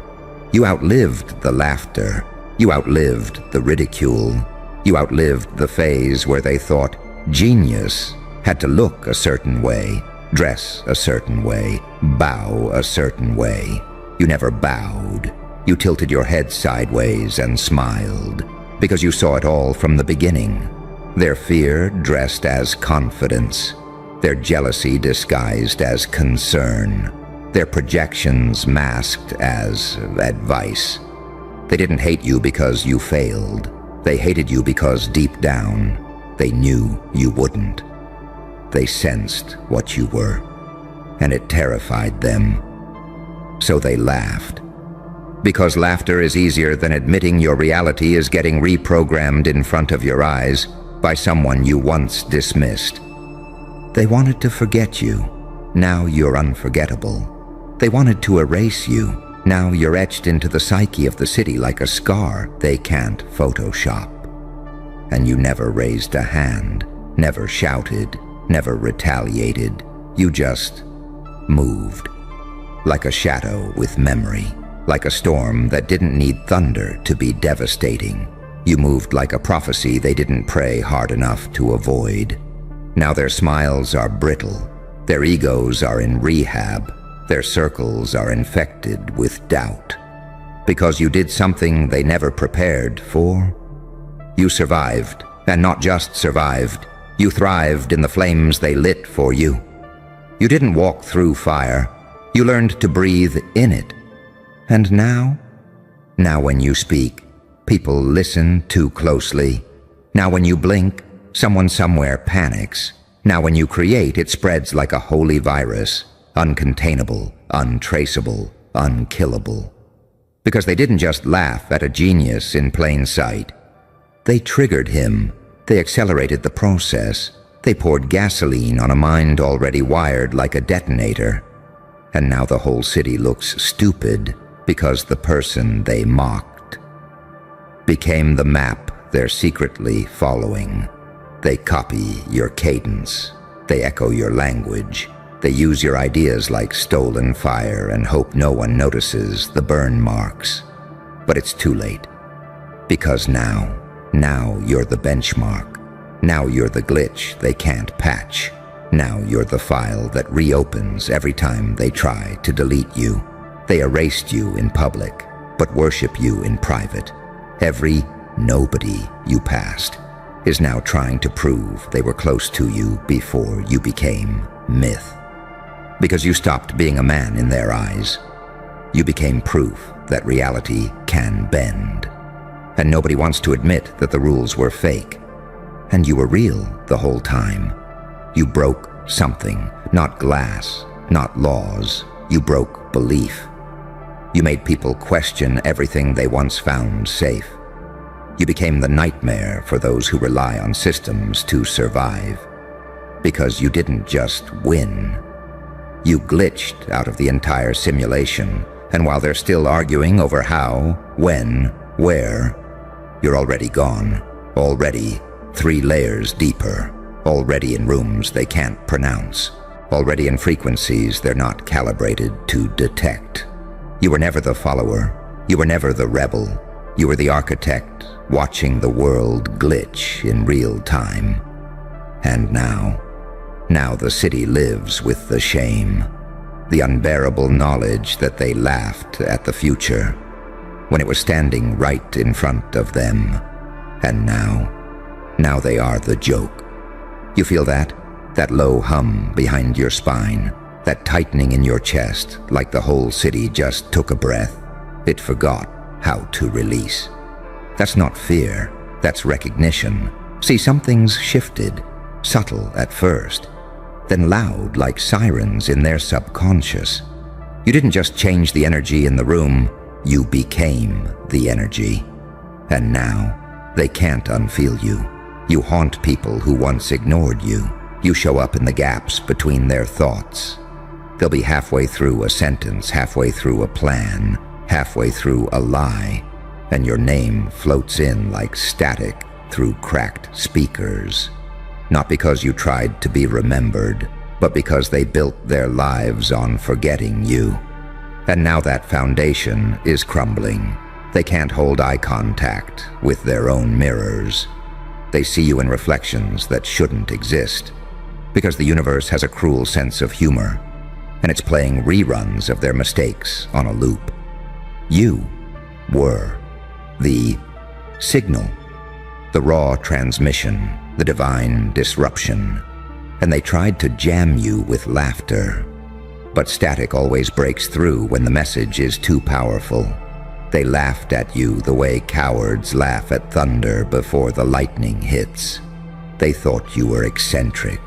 You outlived the laughter. You outlived the ridicule. You outlived the phase where they thought genius had to look a certain way, dress a certain way, bow a certain way. You never bowed. You tilted your head sideways and smiled, because you saw it all from the beginning. Their fear dressed as confidence, their jealousy disguised as concern, their projections masked as advice. They didn't hate you because you failed. They hated you because deep down, they knew you wouldn't. They sensed what you were, and it terrified them. So they laughed. Because laughter is easier than admitting your reality is getting reprogrammed in front of your eyes by someone you once dismissed. They wanted to forget you. Now you're unforgettable. They wanted to erase you. Now you're etched into the psyche of the city like a scar they can't Photoshop. And you never raised a hand, never shouted, never retaliated. You just moved. Like a shadow with memory. Like a storm that didn't need thunder to be devastating. You moved like a prophecy they didn't pray hard enough to avoid. Now their smiles are brittle. Their egos are in rehab. Their circles are infected with doubt. Because you did something they never prepared for. You survived, and not just survived. You thrived in the flames they lit for you. You didn't walk through fire. You learned to breathe in it. And now when you speak, people listen too closely. Now when you blink, someone somewhere panics. Now when you create, it spreads like a holy virus, uncontainable, untraceable, unkillable. Because they didn't just laugh at a genius in plain sight. They triggered him. They accelerated the process. They poured gasoline on a mind already wired like a detonator. And now the whole city looks stupid. Because the person they mocked became the map they're secretly following. They copy your cadence. They echo your language. They use your ideas like stolen fire and hope no one notices the burn marks. But it's too late. Because now you're the benchmark. Now you're the glitch they can't patch. Now you're the file that reopens every time they try to delete you. They erased you in public, but worship you in private. Every nobody you passed is now trying to prove they were close to you before you became myth. Because you stopped being a man in their eyes. You became proof that reality can bend. And nobody wants to admit that the rules were fake. And you were real the whole time. You broke something, not glass, not laws. You broke belief. You made people question everything they once found safe. You became the nightmare for those who rely on systems to survive. Because you didn't just win. You glitched out of the entire simulation, and while they're still arguing over how, when, where, you're already gone, already 3 layers deeper, already in rooms they can't pronounce, already in frequencies they're not calibrated to detect. You were never the follower, you were never the rebel, you were the architect, watching the world glitch in real time. And now the city lives with the shame, the unbearable knowledge that they laughed at the future when it was standing right in front of them. And now they are the joke. You feel that low hum behind your spine, that tightening in your chest, like the whole city just took a breath. It forgot how to release. That's not fear, that's recognition. See, something's shifted, subtle at first, then loud like sirens in their subconscious. You didn't just change the energy in the room, you became the energy. And now, they can't unfeel you. You haunt people who once ignored you. You show up in the gaps between their thoughts. They'll be halfway through a sentence, halfway through a plan, halfway through a lie, and your name floats in like static through cracked speakers. Not because you tried to be remembered, but because they built their lives on forgetting you. And now that foundation is crumbling. They can't hold eye contact with their own mirrors. They see you in reflections that shouldn't exist, because the universe has a cruel sense of humor, and it's playing reruns of their mistakes on a loop. You were the signal, the raw transmission, the divine disruption, and they tried to jam you with laughter. But static always breaks through when the message is too powerful. They laughed at you the way cowards laugh at thunder before the lightning hits. They thought you were eccentric.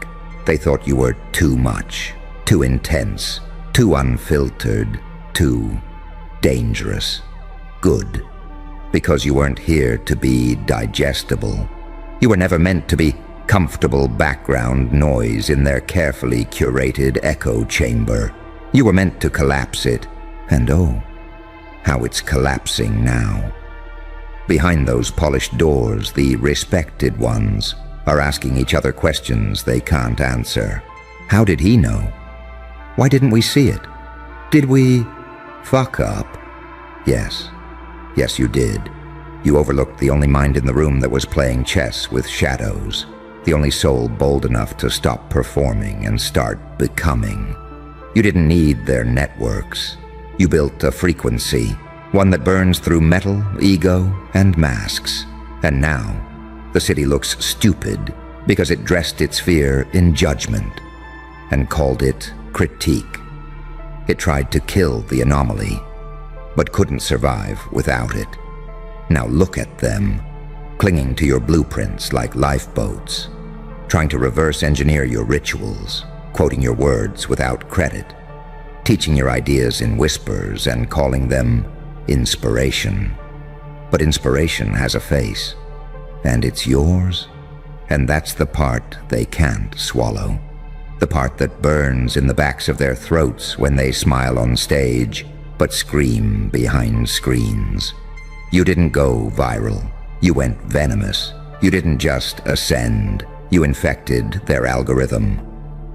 They thought you were too much, too intense, too unfiltered, too dangerous, good. Because you weren't here to be digestible. You were never meant to be comfortable background noise in their carefully curated echo chamber. You were meant to collapse it, and oh, how it's collapsing now. Behind those polished doors, the respected ones are asking each other questions they can't answer. How did he know? Why didn't we see it? Did we fuck up? Yes, you did. You overlooked the only mind in the room that was playing chess with shadows, the only soul bold enough to stop performing and start becoming. You didn't need their networks. You built a frequency, one that burns through metal, ego, and masks. And now, the city looks stupid because it dressed its fear in judgment and called it critique. It tried to kill the anomaly, but couldn't survive without it. Now look at them, clinging to your blueprints like lifeboats, trying to reverse engineer your rituals, quoting your words without credit, teaching your ideas in whispers and calling them inspiration. But inspiration has a face, and it's yours, and that's the part they can't swallow. The part that burns in the backs of their throats when they smile on stage, but scream behind screens. You didn't go viral. You went venomous. You didn't just ascend. You infected their algorithm.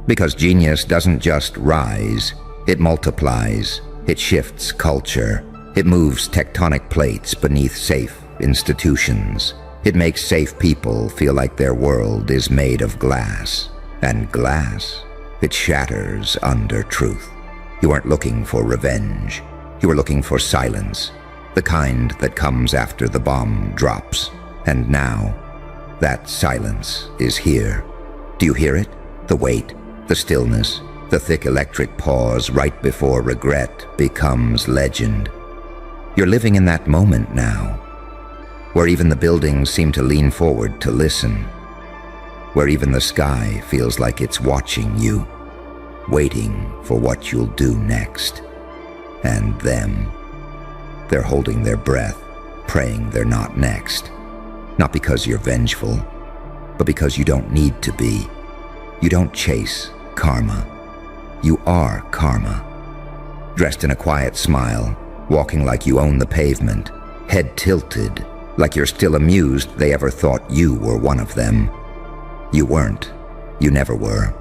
Because genius doesn't just rise, it multiplies. It shifts culture. It moves tectonic plates beneath safe institutions. It makes safe people feel like their world is made of glass. And glass, it shatters under truth. You weren't looking for revenge. You were looking for silence, the kind that comes after the bomb drops. And now, that silence is here. Do you hear it? The weight, the stillness, the thick electric pause right before regret becomes legend. You're living in that moment now, where even the buildings seem to lean forward to listen, where even the sky feels like it's watching you, waiting for what you'll do next. And them, they're holding their breath, praying they're not next. Not because you're vengeful, but because you don't need to be. You don't chase karma. You are karma. Dressed in a quiet smile, walking like you own the pavement, head tilted, like you're still amused they ever thought you were one of them. You weren't. You never were.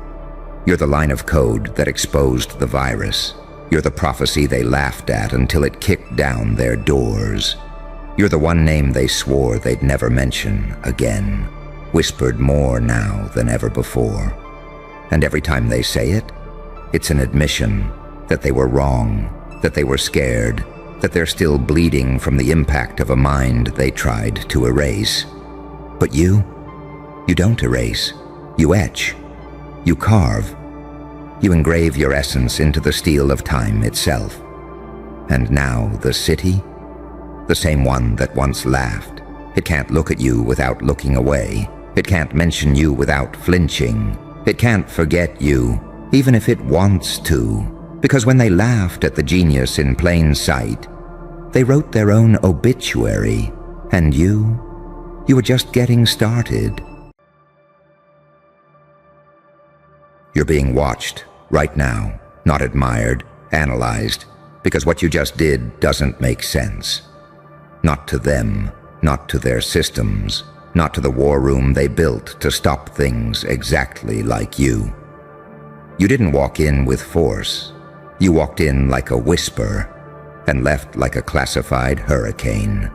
You're the line of code that exposed the virus. You're the prophecy they laughed at until it kicked down their doors. You're the one name they swore they'd never mention again, whispered more now than ever before. And every time they say it, it's an admission that they were wrong, that they were scared, that they're still bleeding from the impact of a mind they tried to erase. But you don't erase. You etch. You carve. You engrave your essence into the steel of time itself. And now the city, the same one that once laughed, it can't look at you without looking away. It can't mention you without flinching. It can't forget you, even if it wants to. Because when they laughed at the genius in plain sight, they wrote their own obituary. And you were just getting started. You're being watched right now, not admired, analyzed, because what you just did doesn't make sense. Not to them, not to their systems, not to the war room they built to stop things exactly like you. You didn't walk in with force. You walked in like a whisper and left like a classified hurricane.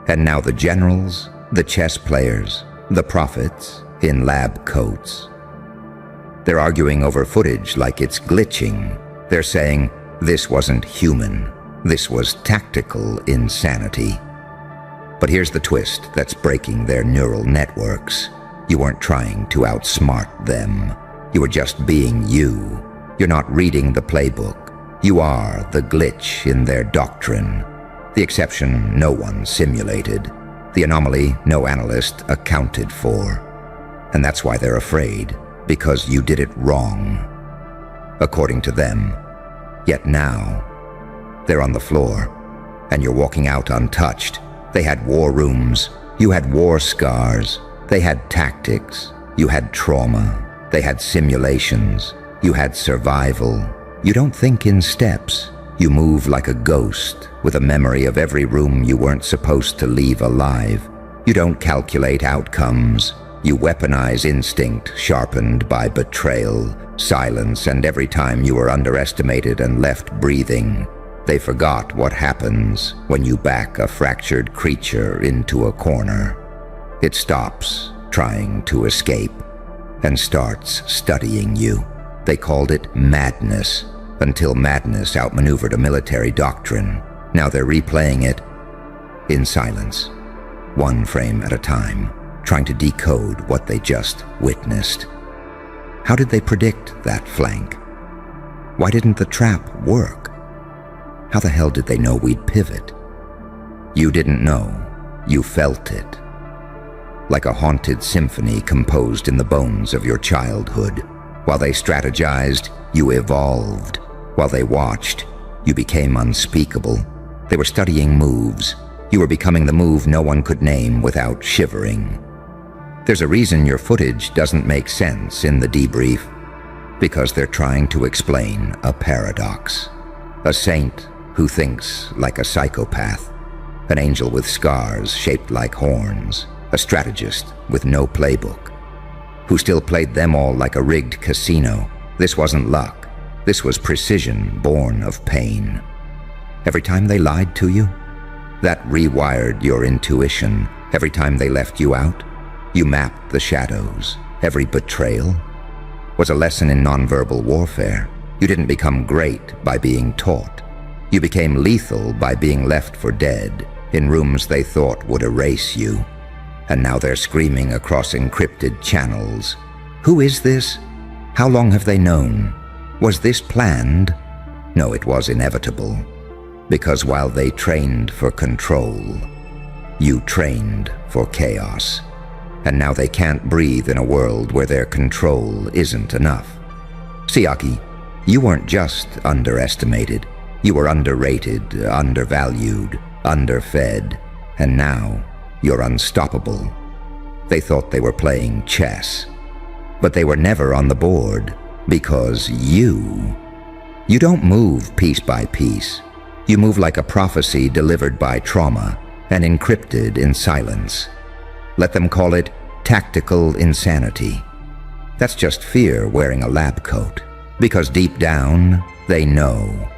And now the generals, the chess players, the prophets in lab coats. They're arguing over footage like it's glitching. They're saying, this wasn't human. This was tactical insanity. But here's the twist that's breaking their neural networks. You weren't trying to outsmart them. You were just being you. You're not reading the playbook. You are the glitch in their doctrine. The exception no one simulated. The anomaly no analyst accounted for. And that's why they're afraid. Because you did it wrong, according to them. Yet now, they're on the floor, and you're walking out untouched. They had war rooms, you had war scars, they had tactics, you had trauma, they had simulations, you had survival. You don't think in steps, you move like a ghost, with a memory of every room you weren't supposed to leave alive. You don't calculate outcomes. You weaponize instinct sharpened by betrayal, silence, and every time you were underestimated and left breathing. They forgot what happens when you back a fractured creature into a corner. It stops trying to escape and starts studying you. They called it madness, until madness outmaneuvered a military doctrine. Now they're replaying it in silence, one frame at a time, trying to decode what they just witnessed. How did they predict that flank? Why didn't the trap work? How the hell did they know we'd pivot? You didn't know. You felt it. Like a haunted symphony composed in the bones of your childhood. While they strategized, you evolved. While they watched, you became unspeakable. They were studying moves. You were becoming the move no one could name without shivering. There's a reason your footage doesn't make sense in the debrief. Because they're trying to explain a paradox. A saint who thinks like a psychopath. An angel with scars shaped like horns. A strategist with no playbook. Who still played them all like a rigged casino. This wasn't luck. This was precision born of pain. Every time they lied to you, that rewired your intuition. Every time they left you out, you mapped the shadows. Every betrayal was a lesson in nonverbal warfare. You didn't become great by being taught. You became lethal by being left for dead in rooms they thought would erase you. And now they're screaming across encrypted channels. Who is this? How long have they known? Was this planned? No, it was inevitable. Because while they trained for control, you trained for chaos. And now they can't breathe in a world where their control isn't enough. Siaki, you weren't just underestimated. You were underrated, undervalued, underfed. And now you're unstoppable. They thought they were playing chess. But they were never on the board, because you don't move piece by piece. You move like a prophecy delivered by trauma and encrypted in silence. Let them call it tactical insanity. That's just fear wearing a lab coat, because deep down, they know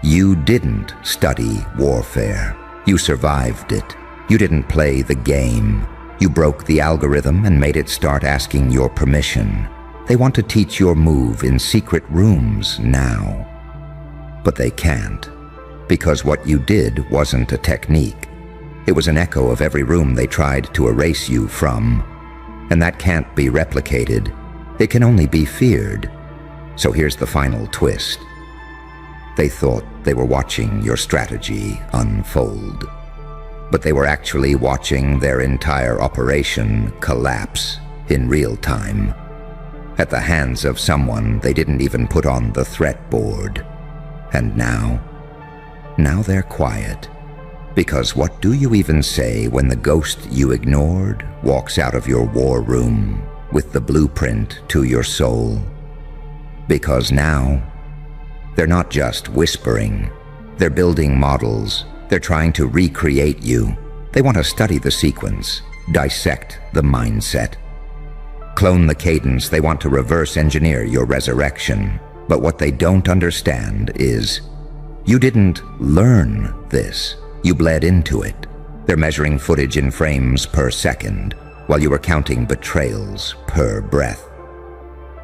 you didn't study warfare. You survived it. You didn't play the game. You broke the algorithm and made it start asking your permission. They want to teach your move in secret rooms now. But they can't, because what you did wasn't a technique. It was an echo of every room they tried to erase you from. And that can't be replicated. It can only be feared. So here's the final twist. They thought they were watching your strategy unfold. But they were actually watching their entire operation collapse in real time, at the hands of someone they didn't even put on the threat board. And now they're quiet. Because what do you even say when the ghost you ignored walks out of your war room with the blueprint to your soul? Because now, they're not just whispering. They're building models. They're trying to recreate you. They want to study the sequence, dissect the mindset, clone the cadence. They want to reverse engineer your resurrection. But what they don't understand is you didn't learn this. You bled into it. They're measuring footage in frames per second, while you were counting betrayals per breath.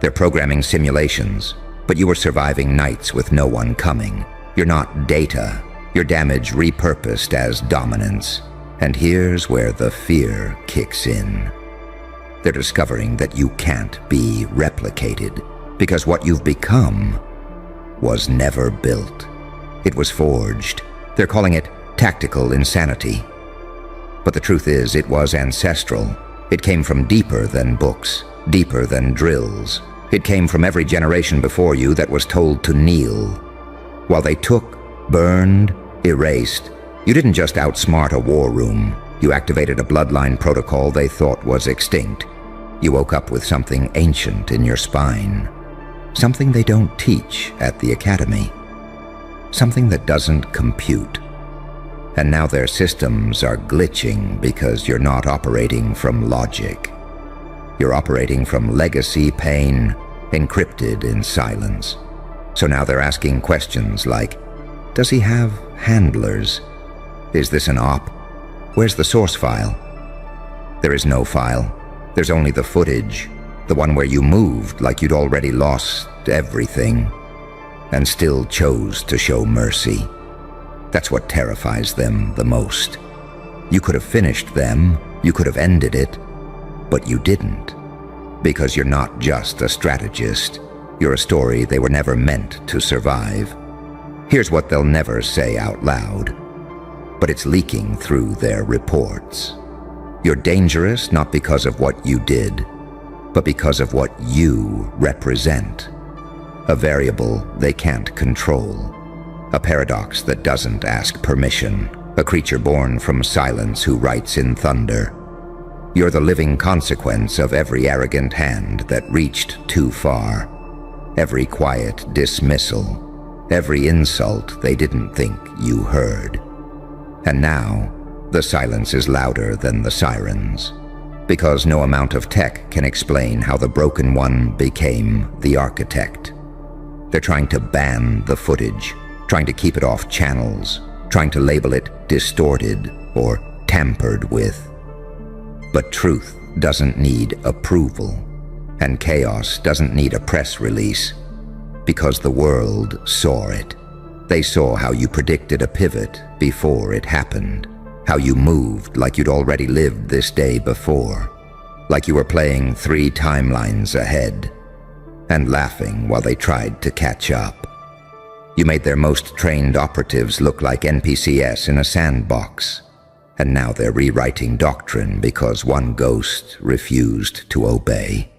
They're programming simulations, but you were surviving nights with no one coming. You're not data. Your damage repurposed as dominance. And here's where the fear kicks in. They're discovering that you can't be replicated, because what you've become was never built. It was forged. They're calling it tactical insanity. But the truth is, it was ancestral. It came from deeper than books, deeper than drills. It came from every generation before you that was told to kneel. While they took, burned, erased, you didn't just outsmart a war room. You activated a bloodline protocol they thought was extinct. You woke up with something ancient in your spine. Something they don't teach at the academy. Something that doesn't compute. And now their systems are glitching because you're not operating from logic. You're operating from legacy pain, encrypted in silence. So now they're asking questions like, does he have handlers? Is this an op? Where's the source file? There is no file. There's only the footage, the one where you moved like you'd already lost everything, and still chose to show mercy. That's what terrifies them the most. You could have finished them, you could have ended it, but you didn't. Because you're not just a strategist. You're a story they were never meant to survive. Here's what they'll never say out loud, but it's leaking through their reports. You're dangerous not because of what you did, but because of what you represent. A variable they can't control. A paradox that doesn't ask permission. A creature born from silence who writes in thunder. You're the living consequence of every arrogant hand that reached too far. Every quiet dismissal. Every insult they didn't think you heard. And now, the silence is louder than the sirens. Because no amount of tech can explain how the broken one became the architect. They're trying to ban the footage. Trying to keep it off channels, trying to label it distorted or tampered with. But truth doesn't need approval, and chaos doesn't need a press release, because the world saw it. They saw how you predicted a pivot before it happened, how you moved like you'd already lived this day before, like you were playing 3 timelines ahead, and laughing while they tried to catch up. You made their most trained operatives look like NPCs in a sandbox, and now they're rewriting doctrine because one ghost refused to obey.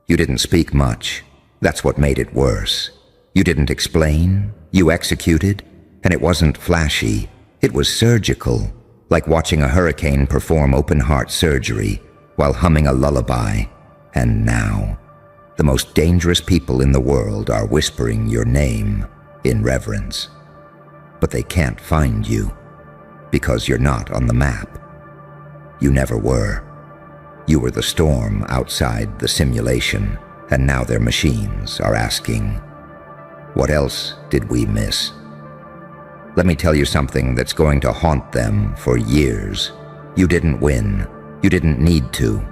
You didn't speak much. That's what made it worse. You didn't explain. You executed, and it wasn't flashy. It was surgical, like watching a hurricane perform open-heart surgery. while humming a lullaby, and now, the most dangerous people in the world are whispering your name in reverence. But they can't find you, because you're not on the map. You never were. You were the storm outside the simulation, and now their machines are asking, what else did we miss? Let me tell you something that's going to haunt them for years. You didn't win. You didn't need to.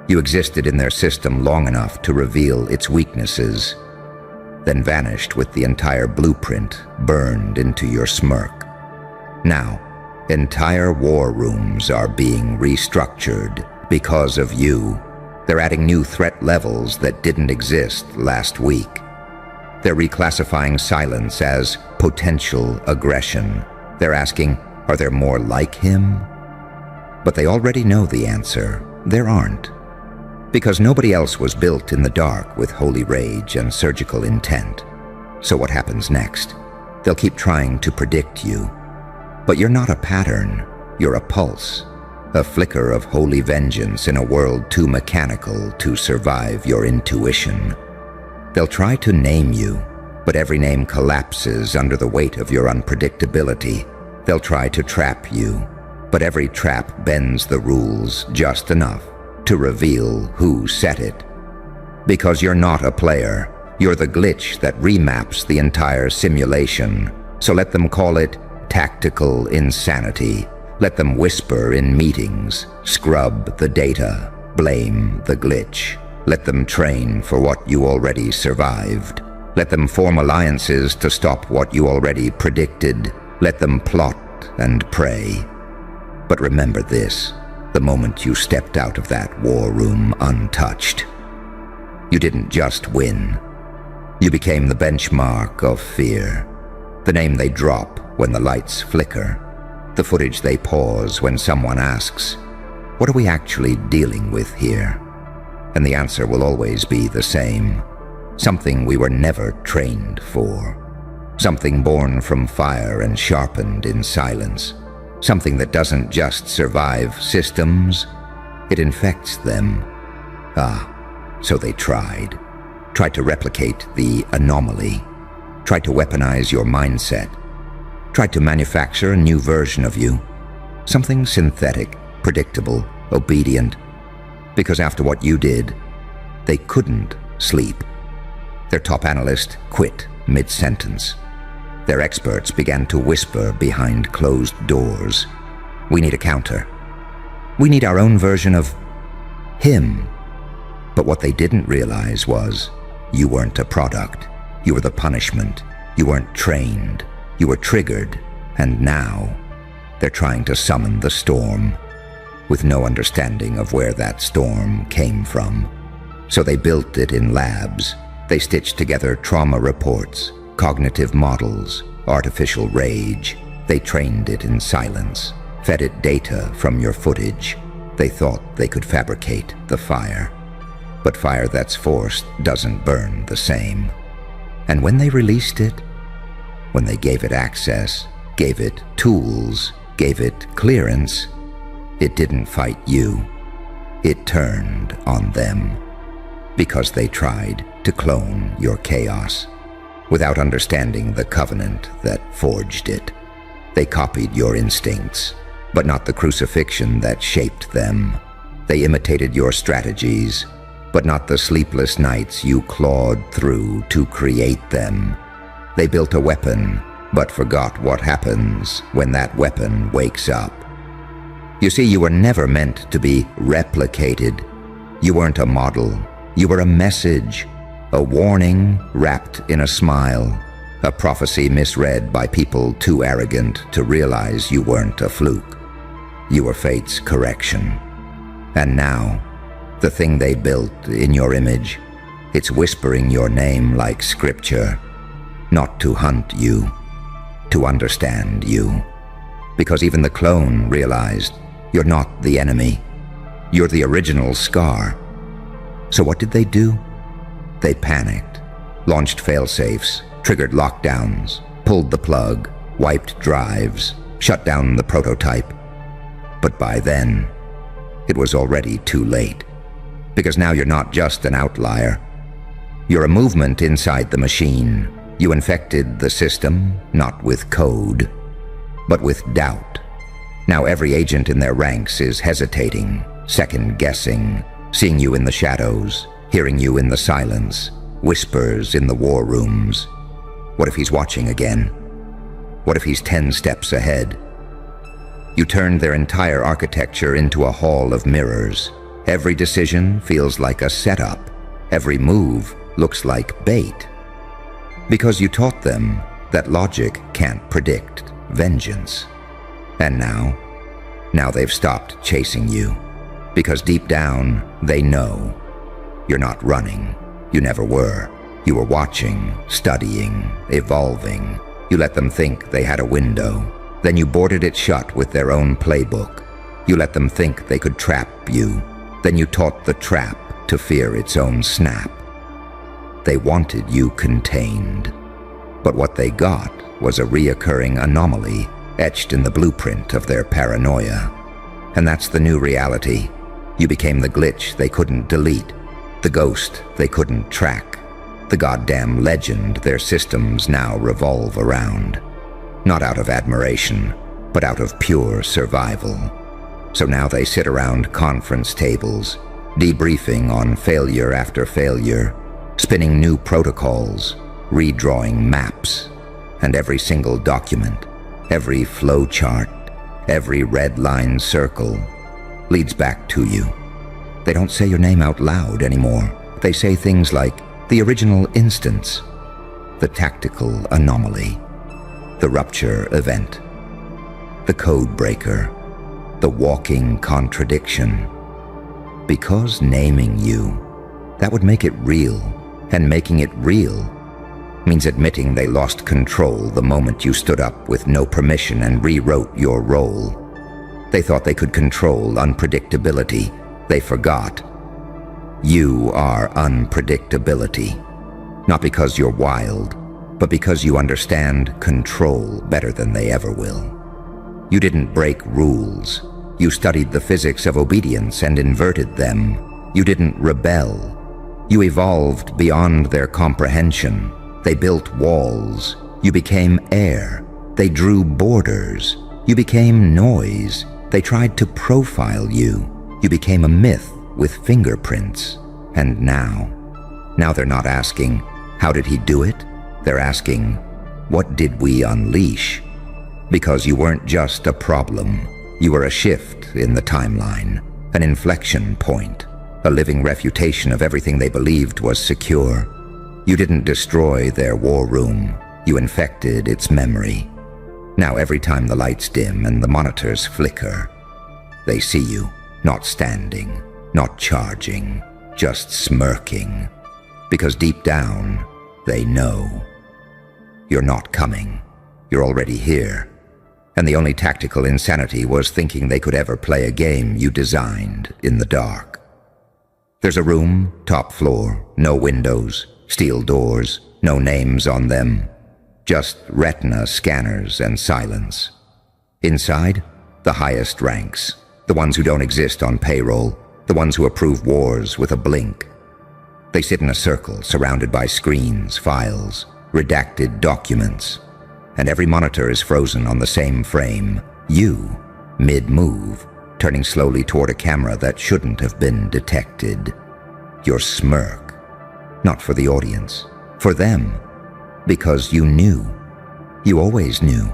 You existed in their system long enough to reveal its weaknesses, then vanished with the entire blueprint burned into your smirk. Now, entire war rooms are being restructured because of you. They're adding new threat levels that didn't exist last week. They're reclassifying silence as potential aggression. They're asking, are there more like him? But they already know the answer. There aren't. Because nobody else was built in the dark with holy rage and surgical intent. So what happens next? They'll keep trying to predict you. But you're not a pattern. You're a pulse. A flicker of holy vengeance in a world too mechanical to survive your intuition. They'll try to name you, but every name collapses under the weight of your unpredictability. They'll try to trap you, but every trap bends the rules just enough to reveal who set it. Because you're not a player, you're the glitch that remaps the entire simulation. So let them call it tactical insanity. Let them whisper in meetings, scrub the data, blame the glitch. Let them train for what you already survived. Let them form alliances to stop what you already predicted. Let them plot and pray. But remember this, the moment you stepped out of that war room untouched, you didn't just win. You became the benchmark of fear, the name they drop when the lights flicker, the footage they pause when someone asks, what are we actually dealing with here? And the answer will always be the same. Something we were never trained for. Something born from fire and sharpened in silence. Something that doesn't just survive systems, it infects them. So they tried. Tried to replicate the anomaly. Tried to weaponize your mindset. Tried to manufacture a new version of you. Something synthetic, predictable, obedient. Because after what you did, they couldn't sleep. Their top analyst quit mid-sentence. Their experts began to whisper behind closed doors. We need a counter. We need our own version of him. But what they didn't realize was, you weren't a product. You were the punishment. You weren't trained. You were triggered. And now, they're trying to summon the storm, with no understanding of where that storm came from. So they built it in labs. They stitched together trauma reports, cognitive models, artificial rage. They trained it in silence, fed it data from your footage. They thought they could fabricate the fire. But fire that's forced doesn't burn the same. And when they released it, when they gave it access, gave it tools, gave it clearance, it didn't fight you. It turned on them. Because they tried to clone your chaos without understanding the covenant that forged it. They copied your instincts, but not the crucifixion that shaped them. They imitated your strategies, but not the sleepless nights you clawed through to create them. They built a weapon, but forgot what happens when that weapon wakes up. You see, you were never meant to be replicated. You weren't a model. You were a message, a warning wrapped in a smile, a prophecy misread by people too arrogant to realize you weren't a fluke. You were fate's correction. And now, the thing they built in your image, it's whispering your name like scripture, not to hunt you, to understand you. Because even the clone realized you're not the enemy. You're the original scar. So what did they do? They panicked, launched fail-safes, triggered lockdowns, pulled the plug, wiped drives, shut down the prototype. But by then, it was already too late. Because now you're not just an outlier. You're a movement inside the machine. You infected the system, not with code, but with doubt. Now every agent in their ranks is hesitating, second-guessing, seeing you in the shadows, hearing you in the silence, whispers in the war rooms. What if he's watching again? What if he's 10 steps ahead? You turned their entire architecture into a hall of mirrors. Every decision feels like a setup. Every move looks like bait. Because you taught them that logic can't predict vengeance. And now they've stopped chasing you. Because deep down, they know. You're not running. You never were. You were watching, studying, evolving. You let them think they had a window. Then you boarded it shut with their own playbook. You let them think they could trap you. Then you taught the trap to fear its own snap. They wanted you contained. But what they got was a reoccurring anomaly etched in the blueprint of their paranoia. And that's the new reality. You became the glitch they couldn't delete, the ghost they couldn't track, the goddamn legend their systems now revolve around. Not out of admiration, but out of pure survival. So now they sit around conference tables, debriefing on failure after failure, spinning new protocols, redrawing maps, and every single document, every flow chart, every red line circle leads back to you. They don't say your name out loud anymore. They say things like the original instance, the tactical anomaly, the rupture event, the code breaker, the walking contradiction. Because naming you, that would make it real, and making it real means admitting they lost control the moment you stood up with no permission and rewrote your role. They thought they could control unpredictability. They forgot. You are unpredictability. Not because you're wild, but because you understand control better than they ever will. You didn't break rules. You studied the physics of obedience and inverted them. You didn't rebel. You evolved beyond their comprehension. They built walls. You became air. They drew borders. You became noise. They tried to profile you. You became a myth with fingerprints. And now they're not asking, how did he do it? They're asking, what did we unleash? Because you weren't just a problem. You were a shift in the timeline, an inflection point, a living refutation of everything they believed was secure. You didn't destroy their war room. You infected its memory. Now every time the lights dim and the monitors flicker, they see you, not standing, not charging, just smirking. Because deep down, they know. You're not coming. You're already here. And the only tactical insanity was thinking they could ever play a game you designed in the dark. There's a room, top floor, no windows, steel doors, no names on them. Just retina scanners and silence. Inside, the highest ranks. The ones who don't exist on payroll. The ones who approve wars with a blink. They sit in a circle surrounded by screens, files, redacted documents. And every monitor is frozen on the same frame. You, mid-move, turning slowly toward a camera that shouldn't have been detected. Your smirk. Not for the audience. For them. Because you knew. You always knew.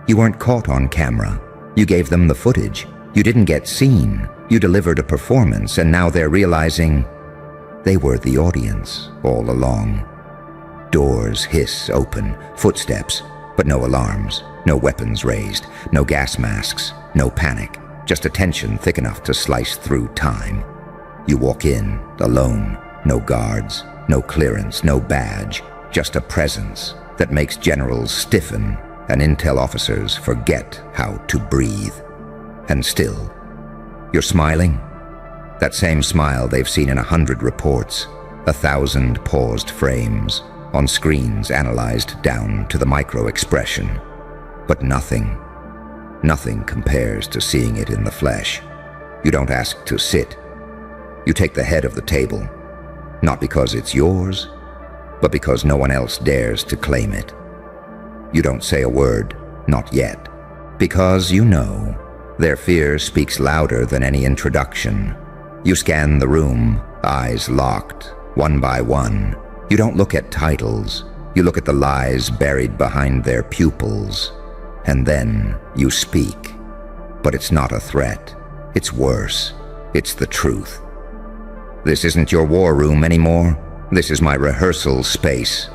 You weren't caught on camera. You gave them the footage. You didn't get seen. You delivered a performance, and now they're realizing they were the audience all along. Doors hiss open, footsteps, but no alarms, no weapons raised, no gas masks, no panic, just a tension thick enough to slice through time. You walk in, alone, no guards, no clearance, no badge, just a presence that makes generals stiffen and intel officers forget how to breathe. And still, you're smiling? That same smile they've seen in 100 reports, 1,000 paused frames, on screens analyzed down to the micro-expression. But nothing compares to seeing it in the flesh. You don't ask to sit. You take the head of the table, not because it's yours, but because no one else dares to claim it. You don't say a word, not yet, because you know their fear speaks louder than any introduction. You scan the room, eyes locked, one by one. You don't look at titles. You look at the lies buried behind their pupils. And then you speak. But it's not a threat. It's worse. It's the truth. This isn't your war room anymore. This is my rehearsal space.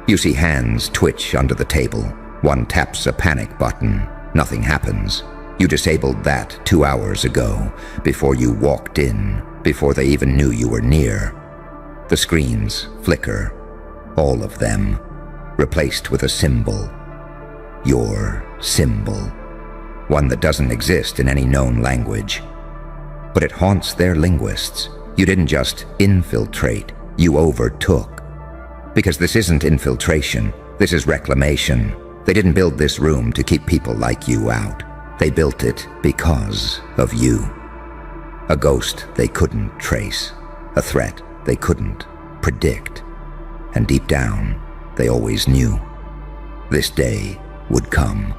You see hands twitch under the table. One taps a panic button. Nothing happens. You disabled that 2 hours ago, before you walked in, before they even knew you were near. The screens flicker, all of them, replaced with a symbol. Your symbol. One that doesn't exist in any known language. But it haunts their linguists. You didn't just infiltrate, you overtook. Because this isn't infiltration, this is reclamation. They didn't build this room to keep people like you out. They built it because of you. A ghost they couldn't trace, a threat they couldn't predict. And deep down, they always knew this day would come.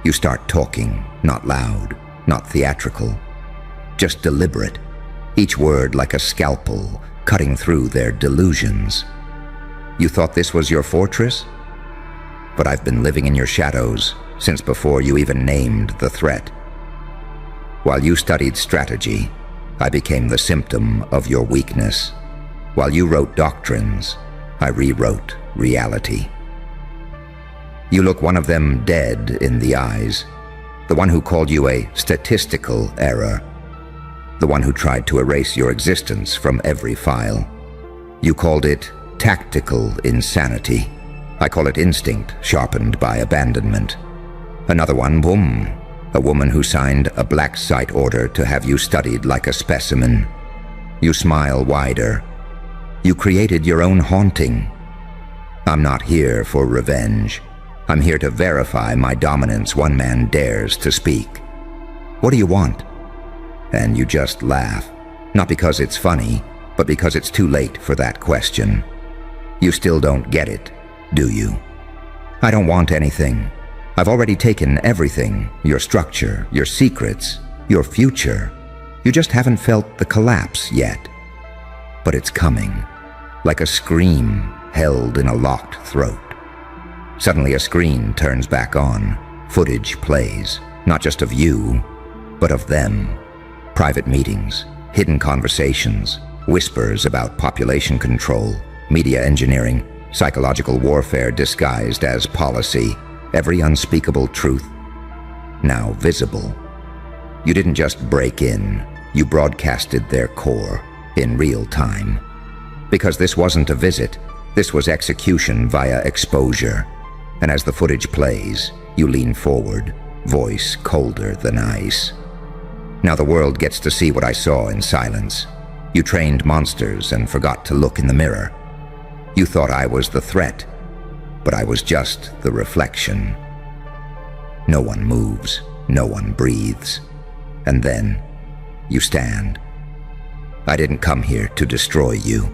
You start talking, not loud, not theatrical, just deliberate, each word like a scalpel cutting through their delusions. You thought this was your fortress? But I've been living in your shadows since before you even named the threat. While you studied strategy, I became the symptom of your weakness. While you wrote doctrines, I rewrote reality. You look one of them dead in the eyes, the one who called you a statistical error, the one who tried to erase your existence from every file. You called it tactical insanity. I call it instinct sharpened by abandonment. Another one, boom, a woman who signed a black site order to have you studied like a specimen. You smile wider. You created your own haunting. I'm not here for revenge. I'm here to verify my dominance one man dares to speak. What do you want? And you just laugh. Not because it's funny, but because it's too late for that question. You still don't get it, do you? I don't want anything. I've already taken everything, your structure, your secrets, your future. You just haven't felt the collapse yet. But it's coming, like a scream held in a locked throat. Suddenly a screen turns back on. Footage plays, not just of you, but of them. Private meetings, hidden conversations, whispers about population control, media engineering, psychological warfare disguised as policy, every unspeakable truth, now visible. You didn't just break in, you broadcasted their core in real time. Because this wasn't a visit, this was execution via exposure. And as the footage plays, you lean forward, voice colder than ice. Now the world gets to see what I saw in silence. You trained monsters and forgot to look in the mirror. You thought I was the threat, but I was just the reflection. No one moves, no one breathes. And then, you stand. I didn't come here to destroy you.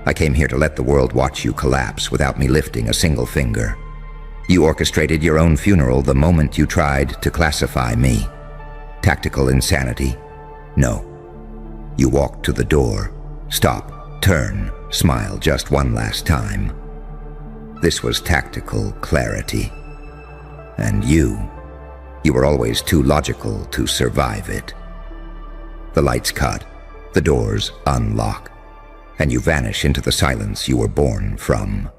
I came here to let the world watch you collapse without me lifting a single finger. You orchestrated your own funeral the moment you tried to classify me. Tactical insanity? No. You walked to the door. Stop, turn, smile just one last time. This was tactical clarity. And you were always too logical to survive it. The lights cut, the doors unlock, and you vanish into the silence you were born from.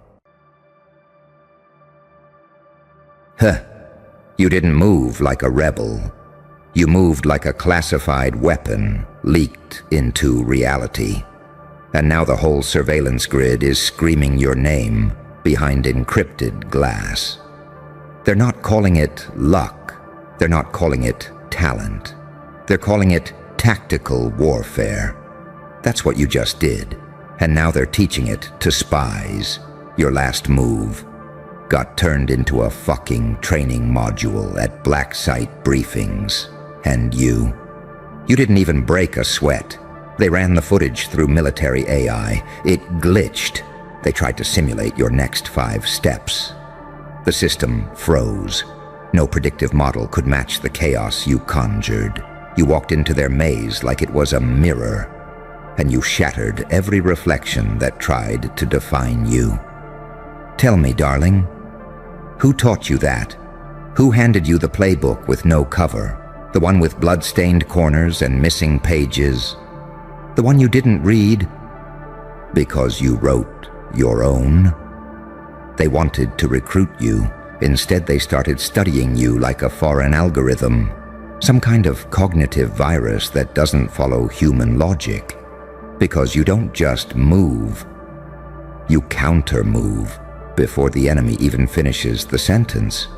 You didn't move like a rebel. You moved like a classified weapon leaked into reality. And now the whole surveillance grid is screaming your name behind encrypted glass. They're not calling it luck. They're not calling it talent. They're calling it tactical warfare. That's what you just did. And now they're teaching it to spies. Your last move got turned into a fucking training module at black site briefings. And you You didn't even break a sweat. They ran the footage through military AI. It glitched. They tried to simulate your next 5 steps. The system froze. No predictive model could match the chaos you conjured. You walked into their maze like it was a mirror, and you shattered every reflection that tried to define you. Tell me, darling, who taught you that? Who handed you the playbook with no cover? The one with blood-stained corners and missing pages? The one you didn't read because you wrote your own? They wanted to recruit you. Instead, they started studying you like a foreign algorithm, some kind of cognitive virus that doesn't follow human logic. Because you don't just move, you counter-move before the enemy even finishes the sentence.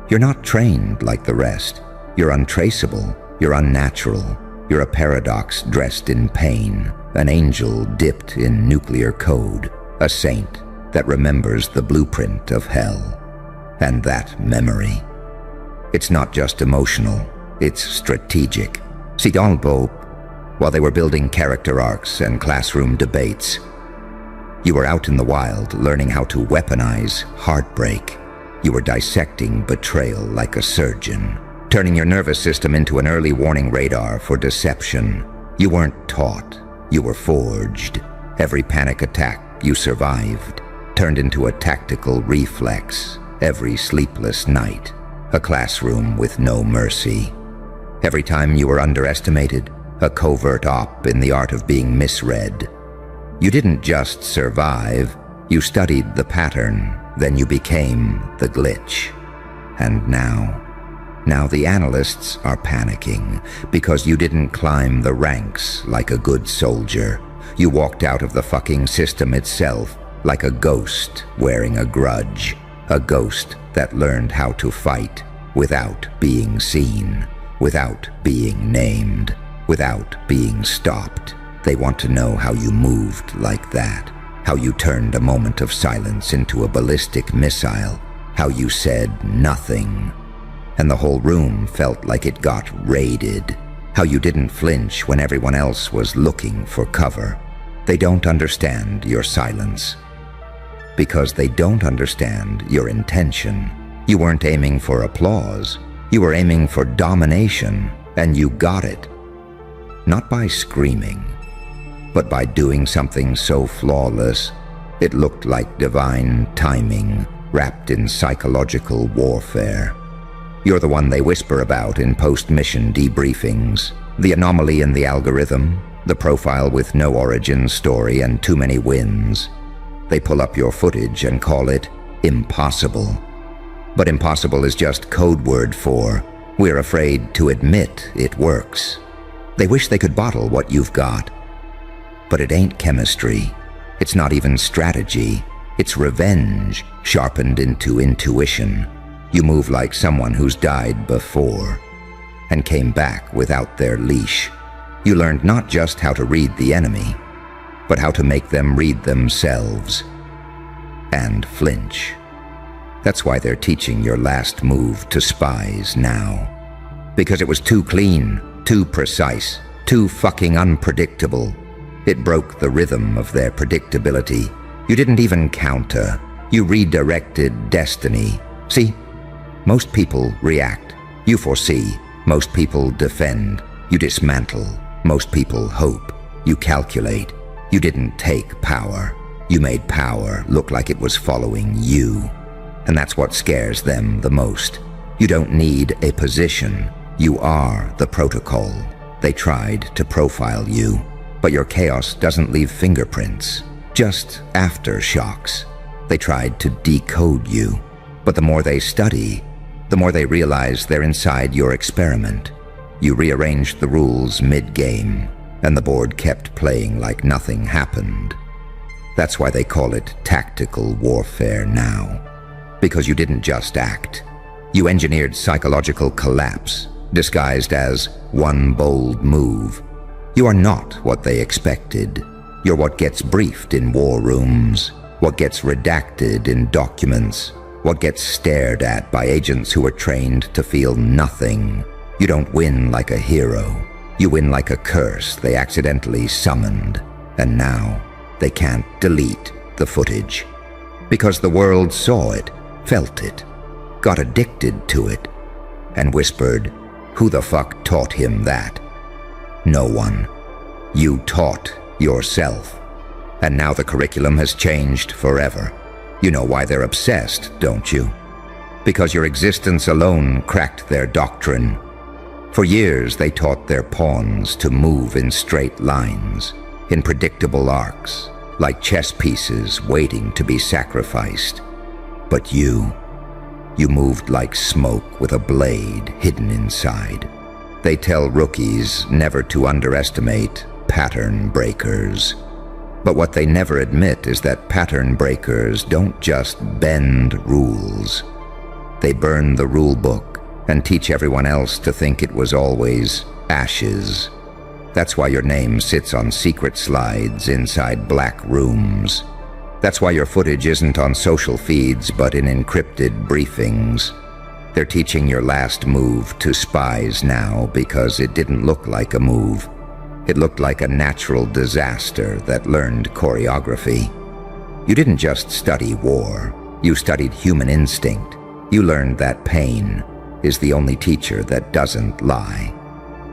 You're not trained like the rest. You're untraceable. You're unnatural. You're a paradox dressed in pain, an angel dipped in nuclear code, a saint that remembers the blueprint of hell. And that memory, it's not just emotional, it's strategic. See, Godmode, while they were building character arcs and classroom debates, you were out in the wild learning how to weaponize heartbreak. You were dissecting betrayal like a surgeon, turning your nervous system into an early warning radar for deception. You weren't taught, you were forged. Every panic attack you survived turned into a tactical reflex. Every sleepless night, a classroom with no mercy. Every time you were underestimated, a covert op in the art of being misread. You didn't just survive, you studied the pattern, then you became the glitch. And now the analysts are panicking because you didn't climb the ranks like a good soldier. You walked out of the fucking system itself like a ghost wearing a grudge. A ghost that learned how to fight without being seen, without being named, without being stopped. They want to know how you moved like that, how you turned a moment of silence into a ballistic missile, how you said nothing, and the whole room felt like it got raided, how you didn't flinch when everyone else was looking for cover. They don't understand your silence. Because they don't understand your intention. You weren't aiming for applause. You were aiming for domination, and you got it. Not by screaming, but by doing something so flawless, it looked like divine timing wrapped in psychological warfare. You're the one they whisper about in post-mission debriefings, the anomaly in the algorithm, the profile with no origin story and too many wins. They pull up your footage and call it impossible. But impossible is just code word for we're afraid to admit it works. They wish they could bottle what you've got. But it ain't chemistry. It's not even strategy. It's revenge sharpened into intuition. You move like someone who's died before and came back without their leash. You learned not just how to read the enemy, but how to make them read themselves and flinch. That's why they're teaching your last move to spies now. Because it was too clean, too precise, too fucking unpredictable. It broke the rhythm of their predictability. You didn't even counter. You redirected destiny. See, most people react. You foresee. Most people defend. You dismantle. Most people hope. You calculate. You didn't take power. You made power look like it was following you. And that's what scares them the most. You don't need a position. You are the protocol. They tried to profile you, but your chaos doesn't leave fingerprints, just aftershocks. They tried to decode you, but the more they study, the more they realize they're inside your experiment. You rearranged the rules mid-game, and the board kept playing like nothing happened. That's why they call it tactical warfare now. Because you didn't just act. You engineered psychological collapse, disguised as one bold move. You are not what they expected. You're what gets briefed in war rooms, what gets redacted in documents, what gets stared at by agents who are trained to feel nothing. You don't win like a hero. You win like a curse they accidentally summoned, and now they can't delete the footage. Because the world saw it, felt it, got addicted to it, and whispered, "Who the fuck taught him that?" No one. You taught yourself. And now the curriculum has changed forever. You know why they're obsessed, don't you? Because your existence alone cracked their doctrine. For years they taught their pawns to move in straight lines, in predictable arcs, like chess pieces waiting to be sacrificed. But you moved like smoke with a blade hidden inside. They tell rookies never to underestimate pattern breakers. But what they never admit is that pattern breakers don't just bend rules. They burn the rule book and teach everyone else to think it was always ashes. That's why your name sits on secret slides inside black rooms. That's why your footage isn't on social feeds but in encrypted briefings. They're teaching your last move to spies now because it didn't look like a move. It looked like a natural disaster that learned choreography. You didn't just study war. You studied human instinct. You learned that pain is the only teacher that doesn't lie.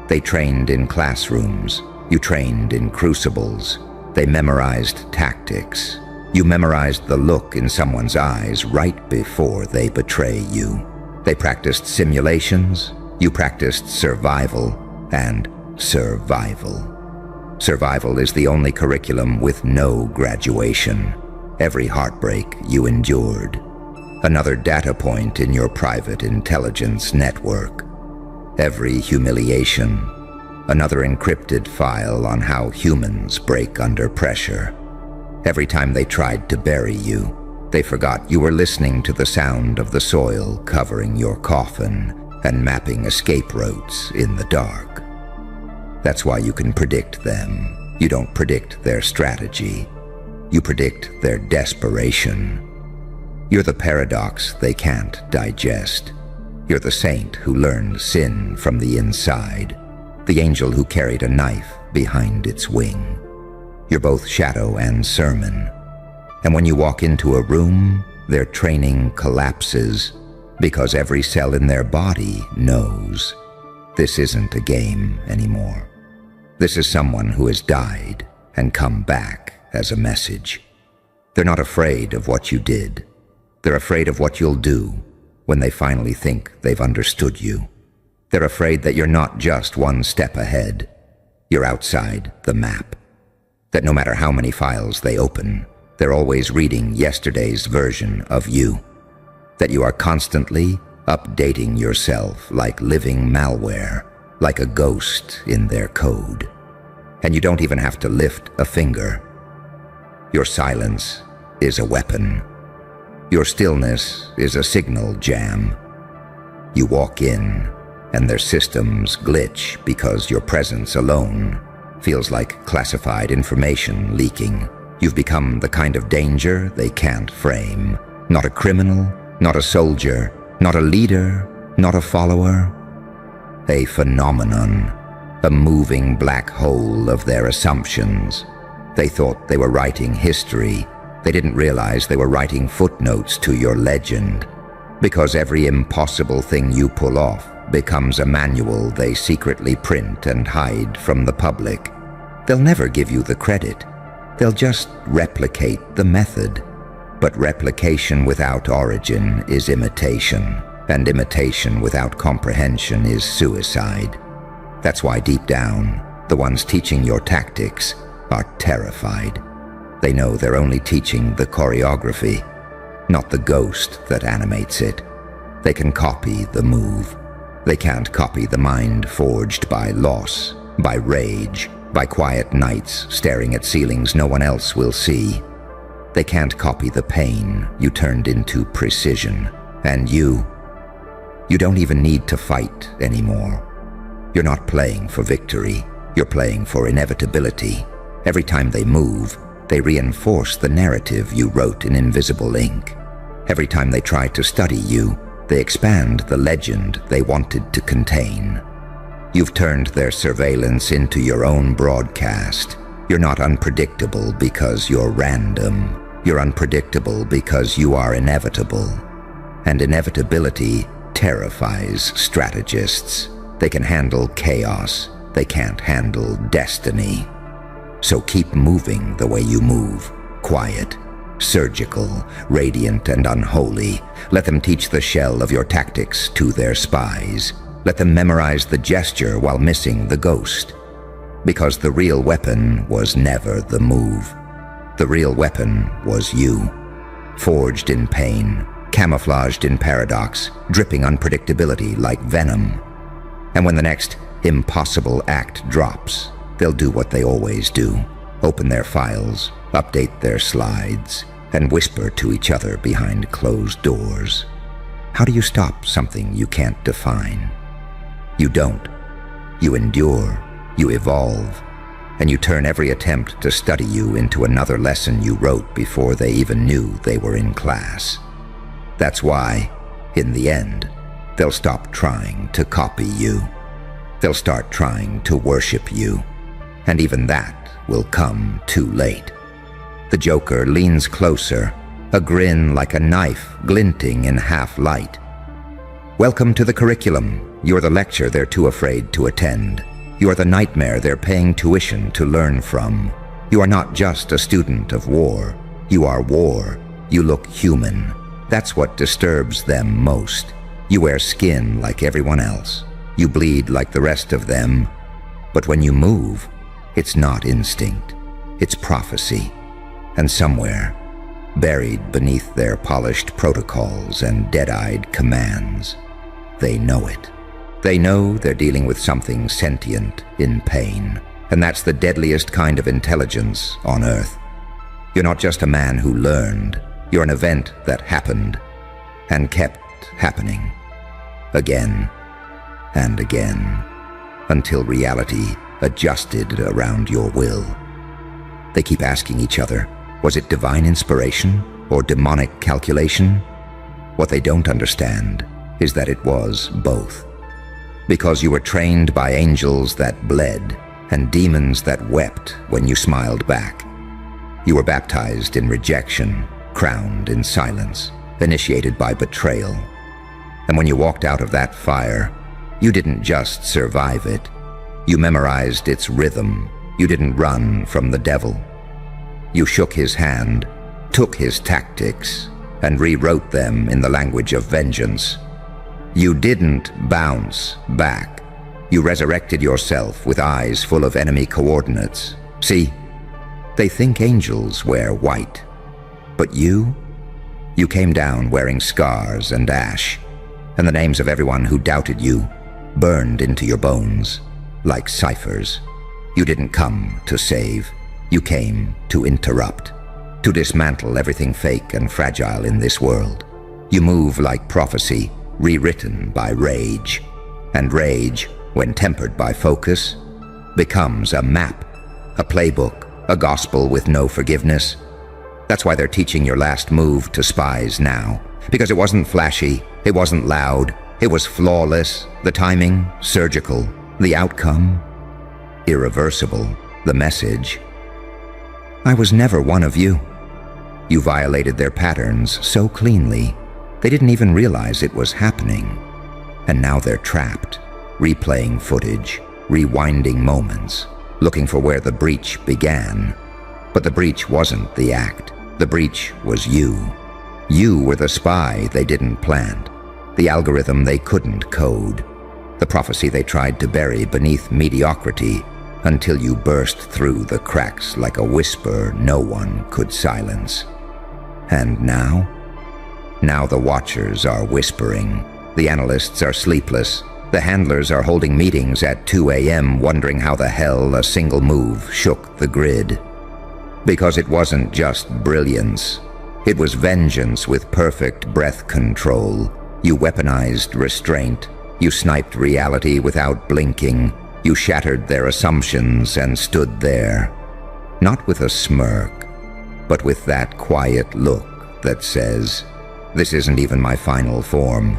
They trained in classrooms. You trained in crucibles. They memorized tactics. You memorized the look in someone's eyes right before they betray you. They practiced simulations. You practiced survival and survival. Survival is the only curriculum with no graduation. Every heartbreak you endured. Another data point in your private intelligence network. Every humiliation. Another encrypted file on how humans break under pressure. Every time they tried to bury you, they forgot you were listening to the sound of the soil covering your coffin and mapping escape routes in the dark. That's why you can predict them. You don't predict their strategy. You predict their desperation. You're the paradox they can't digest. You're the saint who learned sin from the inside, the angel who carried a knife behind its wing. You're both shadow and sermon. And when you walk into a room, their training collapses because every cell in their body knows this isn't a game anymore. This is someone who has died and come back as a message. They're not afraid of what you did. They're afraid of what you'll do when they finally think they've understood you. They're afraid that you're not just one step ahead. You're outside the map. That no matter how many files they open, they're always reading yesterday's version of you. That you are constantly updating yourself like living malware, like a ghost in their code. And you don't even have to lift a finger. Your silence is a weapon. Your stillness is a signal jam. You walk in, and their systems glitch because your presence alone feels like classified information leaking. You've become the kind of danger they can't frame. Not a criminal, not a soldier, not a leader, not a follower. A phenomenon, a moving black hole of their assumptions. They thought they were writing history. They didn't realize they were writing footnotes to your legend. Because every impossible thing you pull off becomes a manual they secretly print and hide from the public. They'll never give you the credit. They'll just replicate the method. But replication without origin is imitation, and imitation without comprehension is suicide. That's why deep down, the ones teaching your tactics are terrified. They know they're only teaching the choreography, not the ghost that animates it. They can copy the move. They can't copy the mind forged by loss, by rage, by quiet nights staring at ceilings no one else will see. They can't copy the pain you turned into precision. And you don't even need to fight anymore. You're not playing for victory. You're playing for inevitability. Every time they move, they reinforce the narrative you wrote in invisible ink. Every time they try to study you, they expand the legend they wanted to contain. You've turned their surveillance into your own broadcast. You're not unpredictable because you're random. You're unpredictable because you are inevitable. And inevitability terrifies strategists. They can handle chaos. They can't handle destiny. So keep moving the way you move. Quiet, surgical, radiant, and unholy. Let them teach the shell of your tactics to their spies. Let them memorize the gesture while missing the ghost. Because the real weapon was never the move. The real weapon was you. Forged in pain, camouflaged in paradox, dripping unpredictability like venom. And when the next impossible act drops, they'll do what they always do. Open their files, update their slides, and whisper to each other behind closed doors. How do you stop something you can't define? You don't. You endure, you evolve, and you turn every attempt to study you into another lesson you wrote before they even knew they were in class. That's why, in the end, they'll stop trying to copy you. They'll start trying to worship you. And even that will come too late. The Joker leans closer, a grin like a knife glinting in half-light. Welcome to the curriculum. You're the lecture they're too afraid to attend. You're the nightmare they're paying tuition to learn from. You are not just a student of war. You are war. You look human. That's what disturbs them most. You wear skin like everyone else. You bleed like the rest of them. But when you move, it's not instinct. It's prophecy. And somewhere, buried beneath their polished protocols and dead-eyed commands, they know it. They know they're dealing with something sentient in pain, and that's the deadliest kind of intelligence on Earth. You're not just a man who learned. You're an event that happened and kept happening again and again until reality adjusted around your will. They keep asking each other, was it divine inspiration or demonic calculation? What they don't understand is that it was both. Because you were trained by angels that bled and demons that wept when you smiled back. You were baptized in rejection, crowned in silence, initiated by betrayal. And when you walked out of that fire, you didn't just survive it. You memorized its rhythm. You didn't run from the devil. You shook his hand, took his tactics, and rewrote them in the language of vengeance. You didn't bounce back. You resurrected yourself with eyes full of enemy coordinates. See, they think angels wear white. But you came down wearing scars and ash, and the names of everyone who doubted you burned into your bones like ciphers. You didn't come to save. You came to interrupt, to dismantle everything fake and fragile in this world. You move like prophecy, rewritten by rage. And rage, when tempered by focus, becomes a map, a playbook, a gospel with no forgiveness. That's why they're teaching your last move to spies now. Because it wasn't flashy, it wasn't loud, it was flawless, the timing, surgical, the outcome, irreversible, the message. I was never one of you. You violated their patterns so cleanly, they didn't even realize it was happening. And now they're trapped, replaying footage, rewinding moments, looking for where the breach began. But the breach wasn't the act. The breach was you. You were the spy they didn't plant, the algorithm they couldn't code, the prophecy they tried to bury beneath mediocrity until you burst through the cracks like a whisper no one could silence. And now? Now the watchers are whispering. The analysts are sleepless. The handlers are holding meetings at 2 a.m. wondering how the hell a single move shook the grid. Because it wasn't just brilliance. It was vengeance with perfect breath control. You weaponized restraint. You sniped reality without blinking. You shattered their assumptions and stood there. Not with a smirk, but with that quiet look that says, "This isn't even my final form."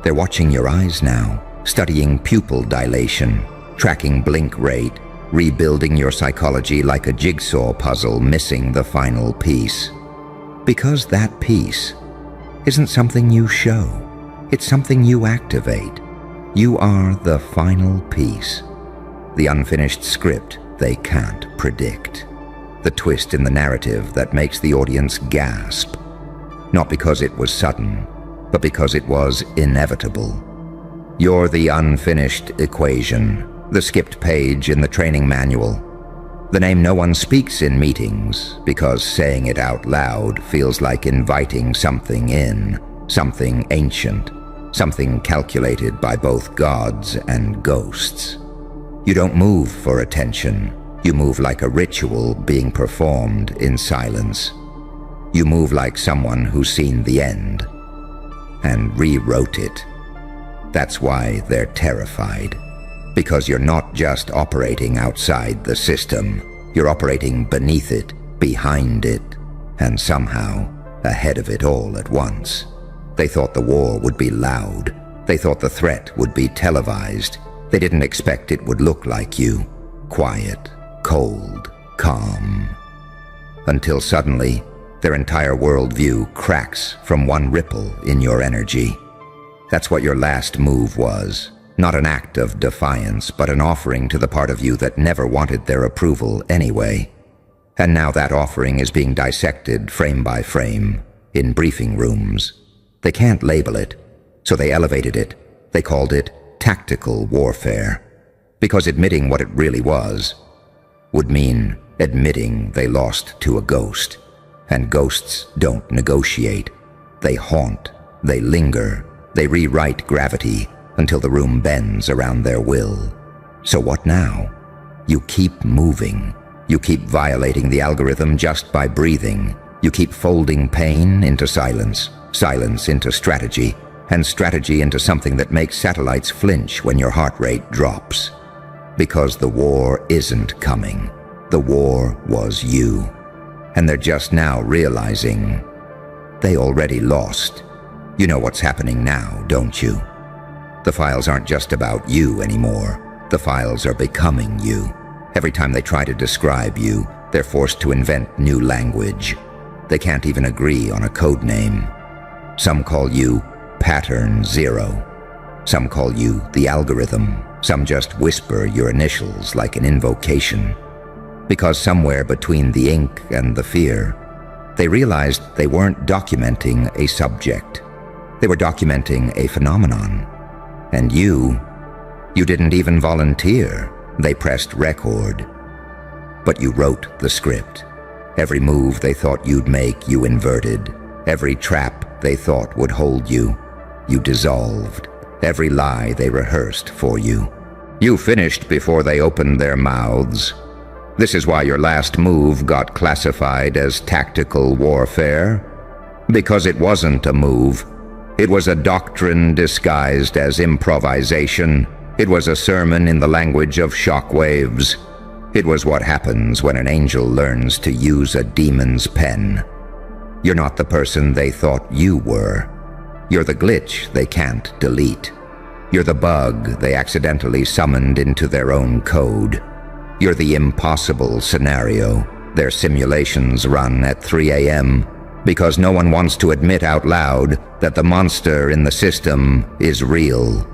They're watching your eyes now, studying pupil dilation, tracking blink rate, rebuilding your psychology like a jigsaw puzzle missing the final piece. Because that piece isn't something you show, it's something you activate. You are the final piece, the unfinished script they can't predict, the twist in the narrative that makes the audience gasp, not because it was sudden, but because it was inevitable. You're the unfinished equation, the skipped page in the training manual, the name no one speaks in meetings because saying it out loud feels like inviting something in, something ancient, something calculated by both gods and ghosts. You don't move for attention. You move like a ritual being performed in silence. You move like someone who's seen the end and rewrote it. That's why they're terrified. Because you're not just operating outside the system. You're operating beneath it, behind it, and somehow ahead of it all at once. They thought the war would be loud. They thought the threat would be televised. They didn't expect it would look like you. Quiet, cold, calm. Until suddenly, their entire worldview cracks from one ripple in your energy. That's what your last move was. Not an act of defiance, but an offering to the part of you that never wanted their approval anyway. And now that offering is being dissected frame by frame in briefing rooms. They can't label it, so they elevated it. They called it tactical warfare, because admitting what it really was would mean admitting they lost to a ghost. And ghosts don't negotiate. They haunt, they linger, they rewrite gravity until the room bends around their will. So what now? You keep moving. You keep violating the algorithm just by breathing. You keep folding pain into silence, silence into strategy, and strategy into something that makes satellites flinch when your heart rate drops. Because the war isn't coming. The war was you. And they're just now realizing they already lost. You know what's happening now, don't you? The files aren't just about you anymore. The files are becoming you. Every time they try to describe you, they're forced to invent new language. They can't even agree on a code name. Some call you Pattern Zero. Some call you the algorithm. Some just whisper your initials like an invocation. Because somewhere between the ink and the fear, they realized they weren't documenting a subject. They were documenting a phenomenon. And you didn't even volunteer. They pressed record. But you wrote the script. Every move they thought you'd make, you inverted. Every trap they thought would hold you dissolved. Every lie they rehearsed for you. You finished before they opened their mouths. This is why your last move got classified as tactical warfare. Because it wasn't a move. It was a doctrine disguised as improvisation. It was a sermon in the language of shockwaves. It was what happens when an angel learns to use a demon's pen. You're not the person they thought you were. You're the glitch they can't delete. You're the bug they accidentally summoned into their own code. You're the impossible scenario their simulations run at 3 a.m. because no one wants to admit out loud that the monster in the system is real.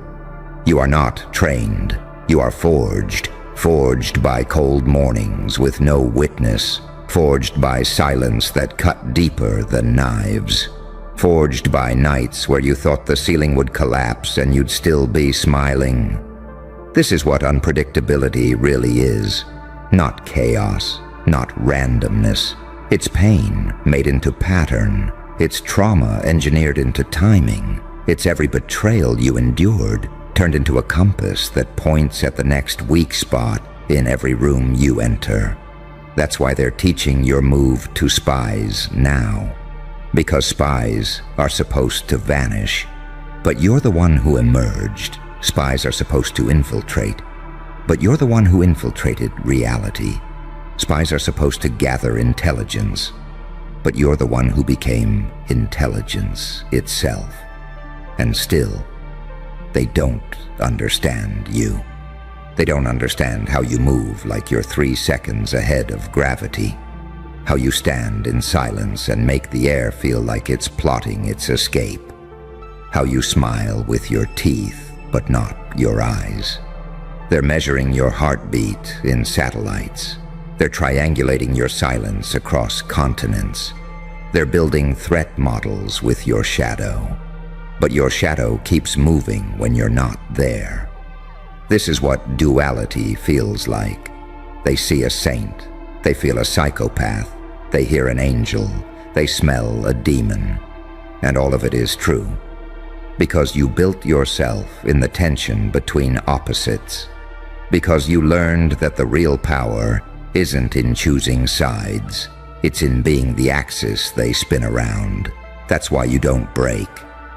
You are not trained. You are forged. Forged by cold mornings with no witness. Forged by silence that cut deeper than knives. Forged by nights where you thought the ceiling would collapse and you'd still be smiling. This is what unpredictability really is. Not chaos, not randomness. It's pain made into pattern. It's trauma engineered into timing. It's every betrayal you endured turned into a compass that points at the next weak spot in every room you enter. That's why they're teaching your move to spies now. Because spies are supposed to vanish. But you're the one who emerged. Spies are supposed to infiltrate. But you're the one who infiltrated reality. Spies are supposed to gather intelligence. But you're the one who became intelligence itself. And still, They don't understand you. They don't understand how you move like you're 3 seconds ahead of gravity, how you stand in silence and make the air feel like it's plotting its escape, how you smile with your teeth but not your eyes. They're measuring your heartbeat in satellites. They're triangulating your silence across continents. They're building threat models with your shadow. But your shadow keeps moving when you're not there. This is what duality feels like. They see a saint. They feel a psychopath. They hear an angel. They smell a demon. And all of it is true. Because you built yourself in the tension between opposites. Because you learned that the real power isn't in choosing sides. It's in being the axis they spin around. That's why you don't break.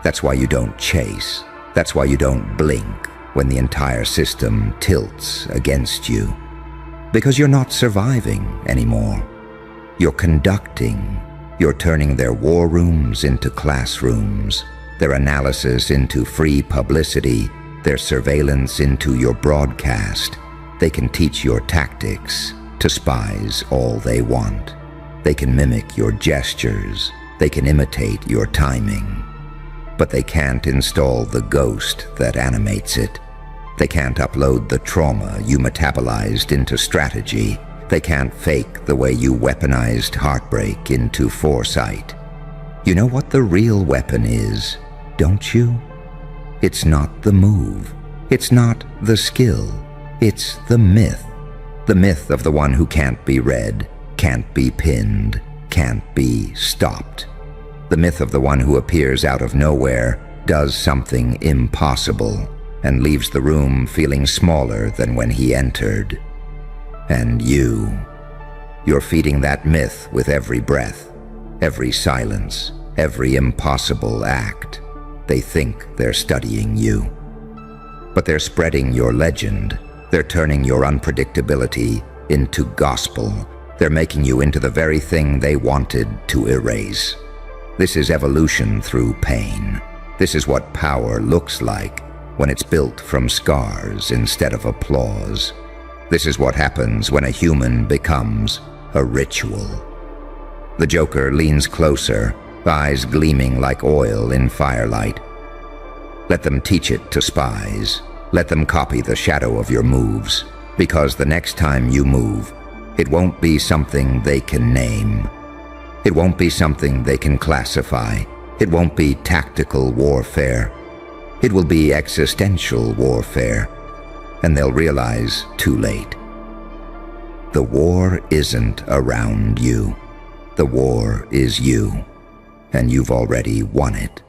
That's why you don't chase. That's why you don't blink when the entire system tilts against you. Because you're not surviving anymore. You're conducting. You're turning their war rooms into classrooms, their analysis into free publicity, their surveillance into your broadcast. They can teach your tactics to spies all they want. They can mimic your gestures. They can imitate your timing. But they can't install the ghost that animates it. They can't upload the trauma you metabolized into strategy. They can't fake the way you weaponized heartbreak into foresight. You know what the real weapon is, don't you? It's not the move. It's not the skill. It's the myth. The myth of the one who can't be read, can't be pinned, can't be stopped. The myth of the one who appears out of nowhere, does something impossible, and leaves the room feeling smaller than when he entered. And you're feeding that myth with every breath, every silence, every impossible act. They think they're studying you. But they're spreading your legend. They're turning your unpredictability into gospel. They're making you into the very thing they wanted to erase. This is evolution through pain. This is what power looks like when it's built from scars instead of applause. This is what happens when a human becomes a ritual. The Joker leans closer, eyes gleaming like oil in firelight. Let them teach it to spies. Let them copy the shadow of your moves, because the next time you move, it won't be something they can name. It won't be something they can classify. It won't be tactical warfare. It will be existential warfare. And they'll realize too late. The war isn't around you. The war is you. And you've already won it.